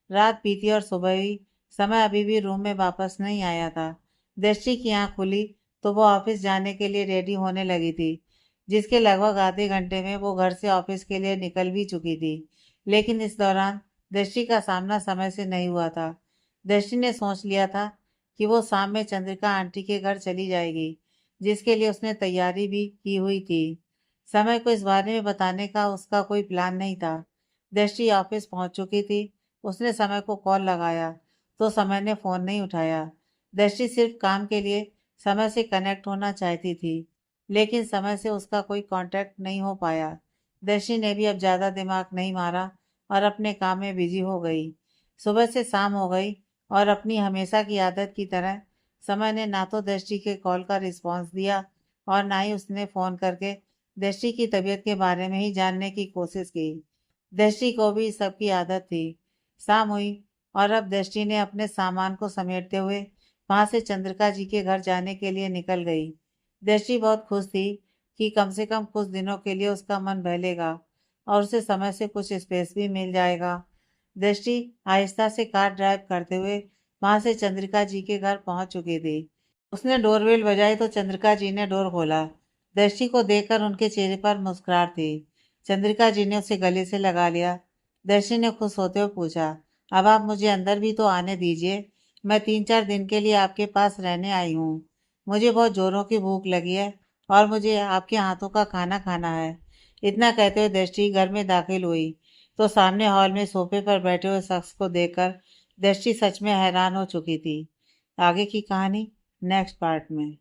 रात बीती और सुबह हुई, समय अभी भी रूम में वापस नहीं आया था। दृष्टि की आंख खुली तो वो ऑफिस जाने के लिए रेडी होने लगी थी, जिसके लगभग आधे घंटे में वो घर से ऑफिस के लिए निकल भी चुकी थी, लेकिन इस दौरान दृष्टि का सामना समय से नहीं हुआ था। दृष्टि ने सोच लिया था कि वो शाम में चंद्रिका आंटी के घर चली जाएगी, जिसके लिए उसने तैयारी भी की हुई थी। समय को इस बारे में बताने का उसका कोई प्लान नहीं था। दृष्टि ऑफिस पहुंच चुकी थी। उसने समय को कॉल लगाया तो समय ने फोन नहीं उठाया। दृष्टि सिर्फ काम के लिए समय से कनेक्ट होना चाहती थी, लेकिन समय से उसका कोई कांटेक्ट नहीं हो पाया। दृष्टि ने भी अब ज्यादा दिमाग नहीं मारा और अपने काम में बिजी हो गई। सुबह से शाम हो गई और अपनी हमेशा की आदत की तरह समय ने ना तो दृष्टि के कॉल का रिस्पांस दिया और ना ही उसने फ़ोन करके दृष्टि की तबीयत के बारे में ही जानने की कोशिश की। दृष्टि को भी इस सब की आदत थी। शाम हुई और अब दृष्टि ने अपने सामान को समेटते हुए वहां से चंद्रिका जी के घर जाने के लिए निकल गई। दृष्टि बहुत खुश थी कि कम से कम कुछ दिनों के लिए उसका मन बहलेगा और उसे समय से कुछ स्पेस भी मिल जाएगा। दृष्टि आहिस्ता से कार ड्राइव करते हुए वहां से चंद्रिका जी के घर पहुंच चुकी थी। उसने डोरबेल बजाई तो चंद्रिका जी ने डोर खोला। दृष्टि को देखकर उनके चेहरे पर मुस्कुराहट थी। चंद्रिका जी ने उसे गले से लगा लिया। दृष्टि ने खुश होते हुए पूछा, अब आप मुझे अंदर भी तो आने दीजिए। मैं 3-4 दिन के लिए आपके पास रहने आई हूँ। मुझे बहुत जोरों की भूख लगी है और मुझे आपके हाथों का खाना खाना है। इतना कहते हुए दृष्टि घर में दाखिल हुई तो सामने हॉल में सोफे पर बैठे हुए शख्स को देखकर दृष्टि सच में हैरान हो चुकी थी। आगे की कहानी नेक्स्ट पार्ट में।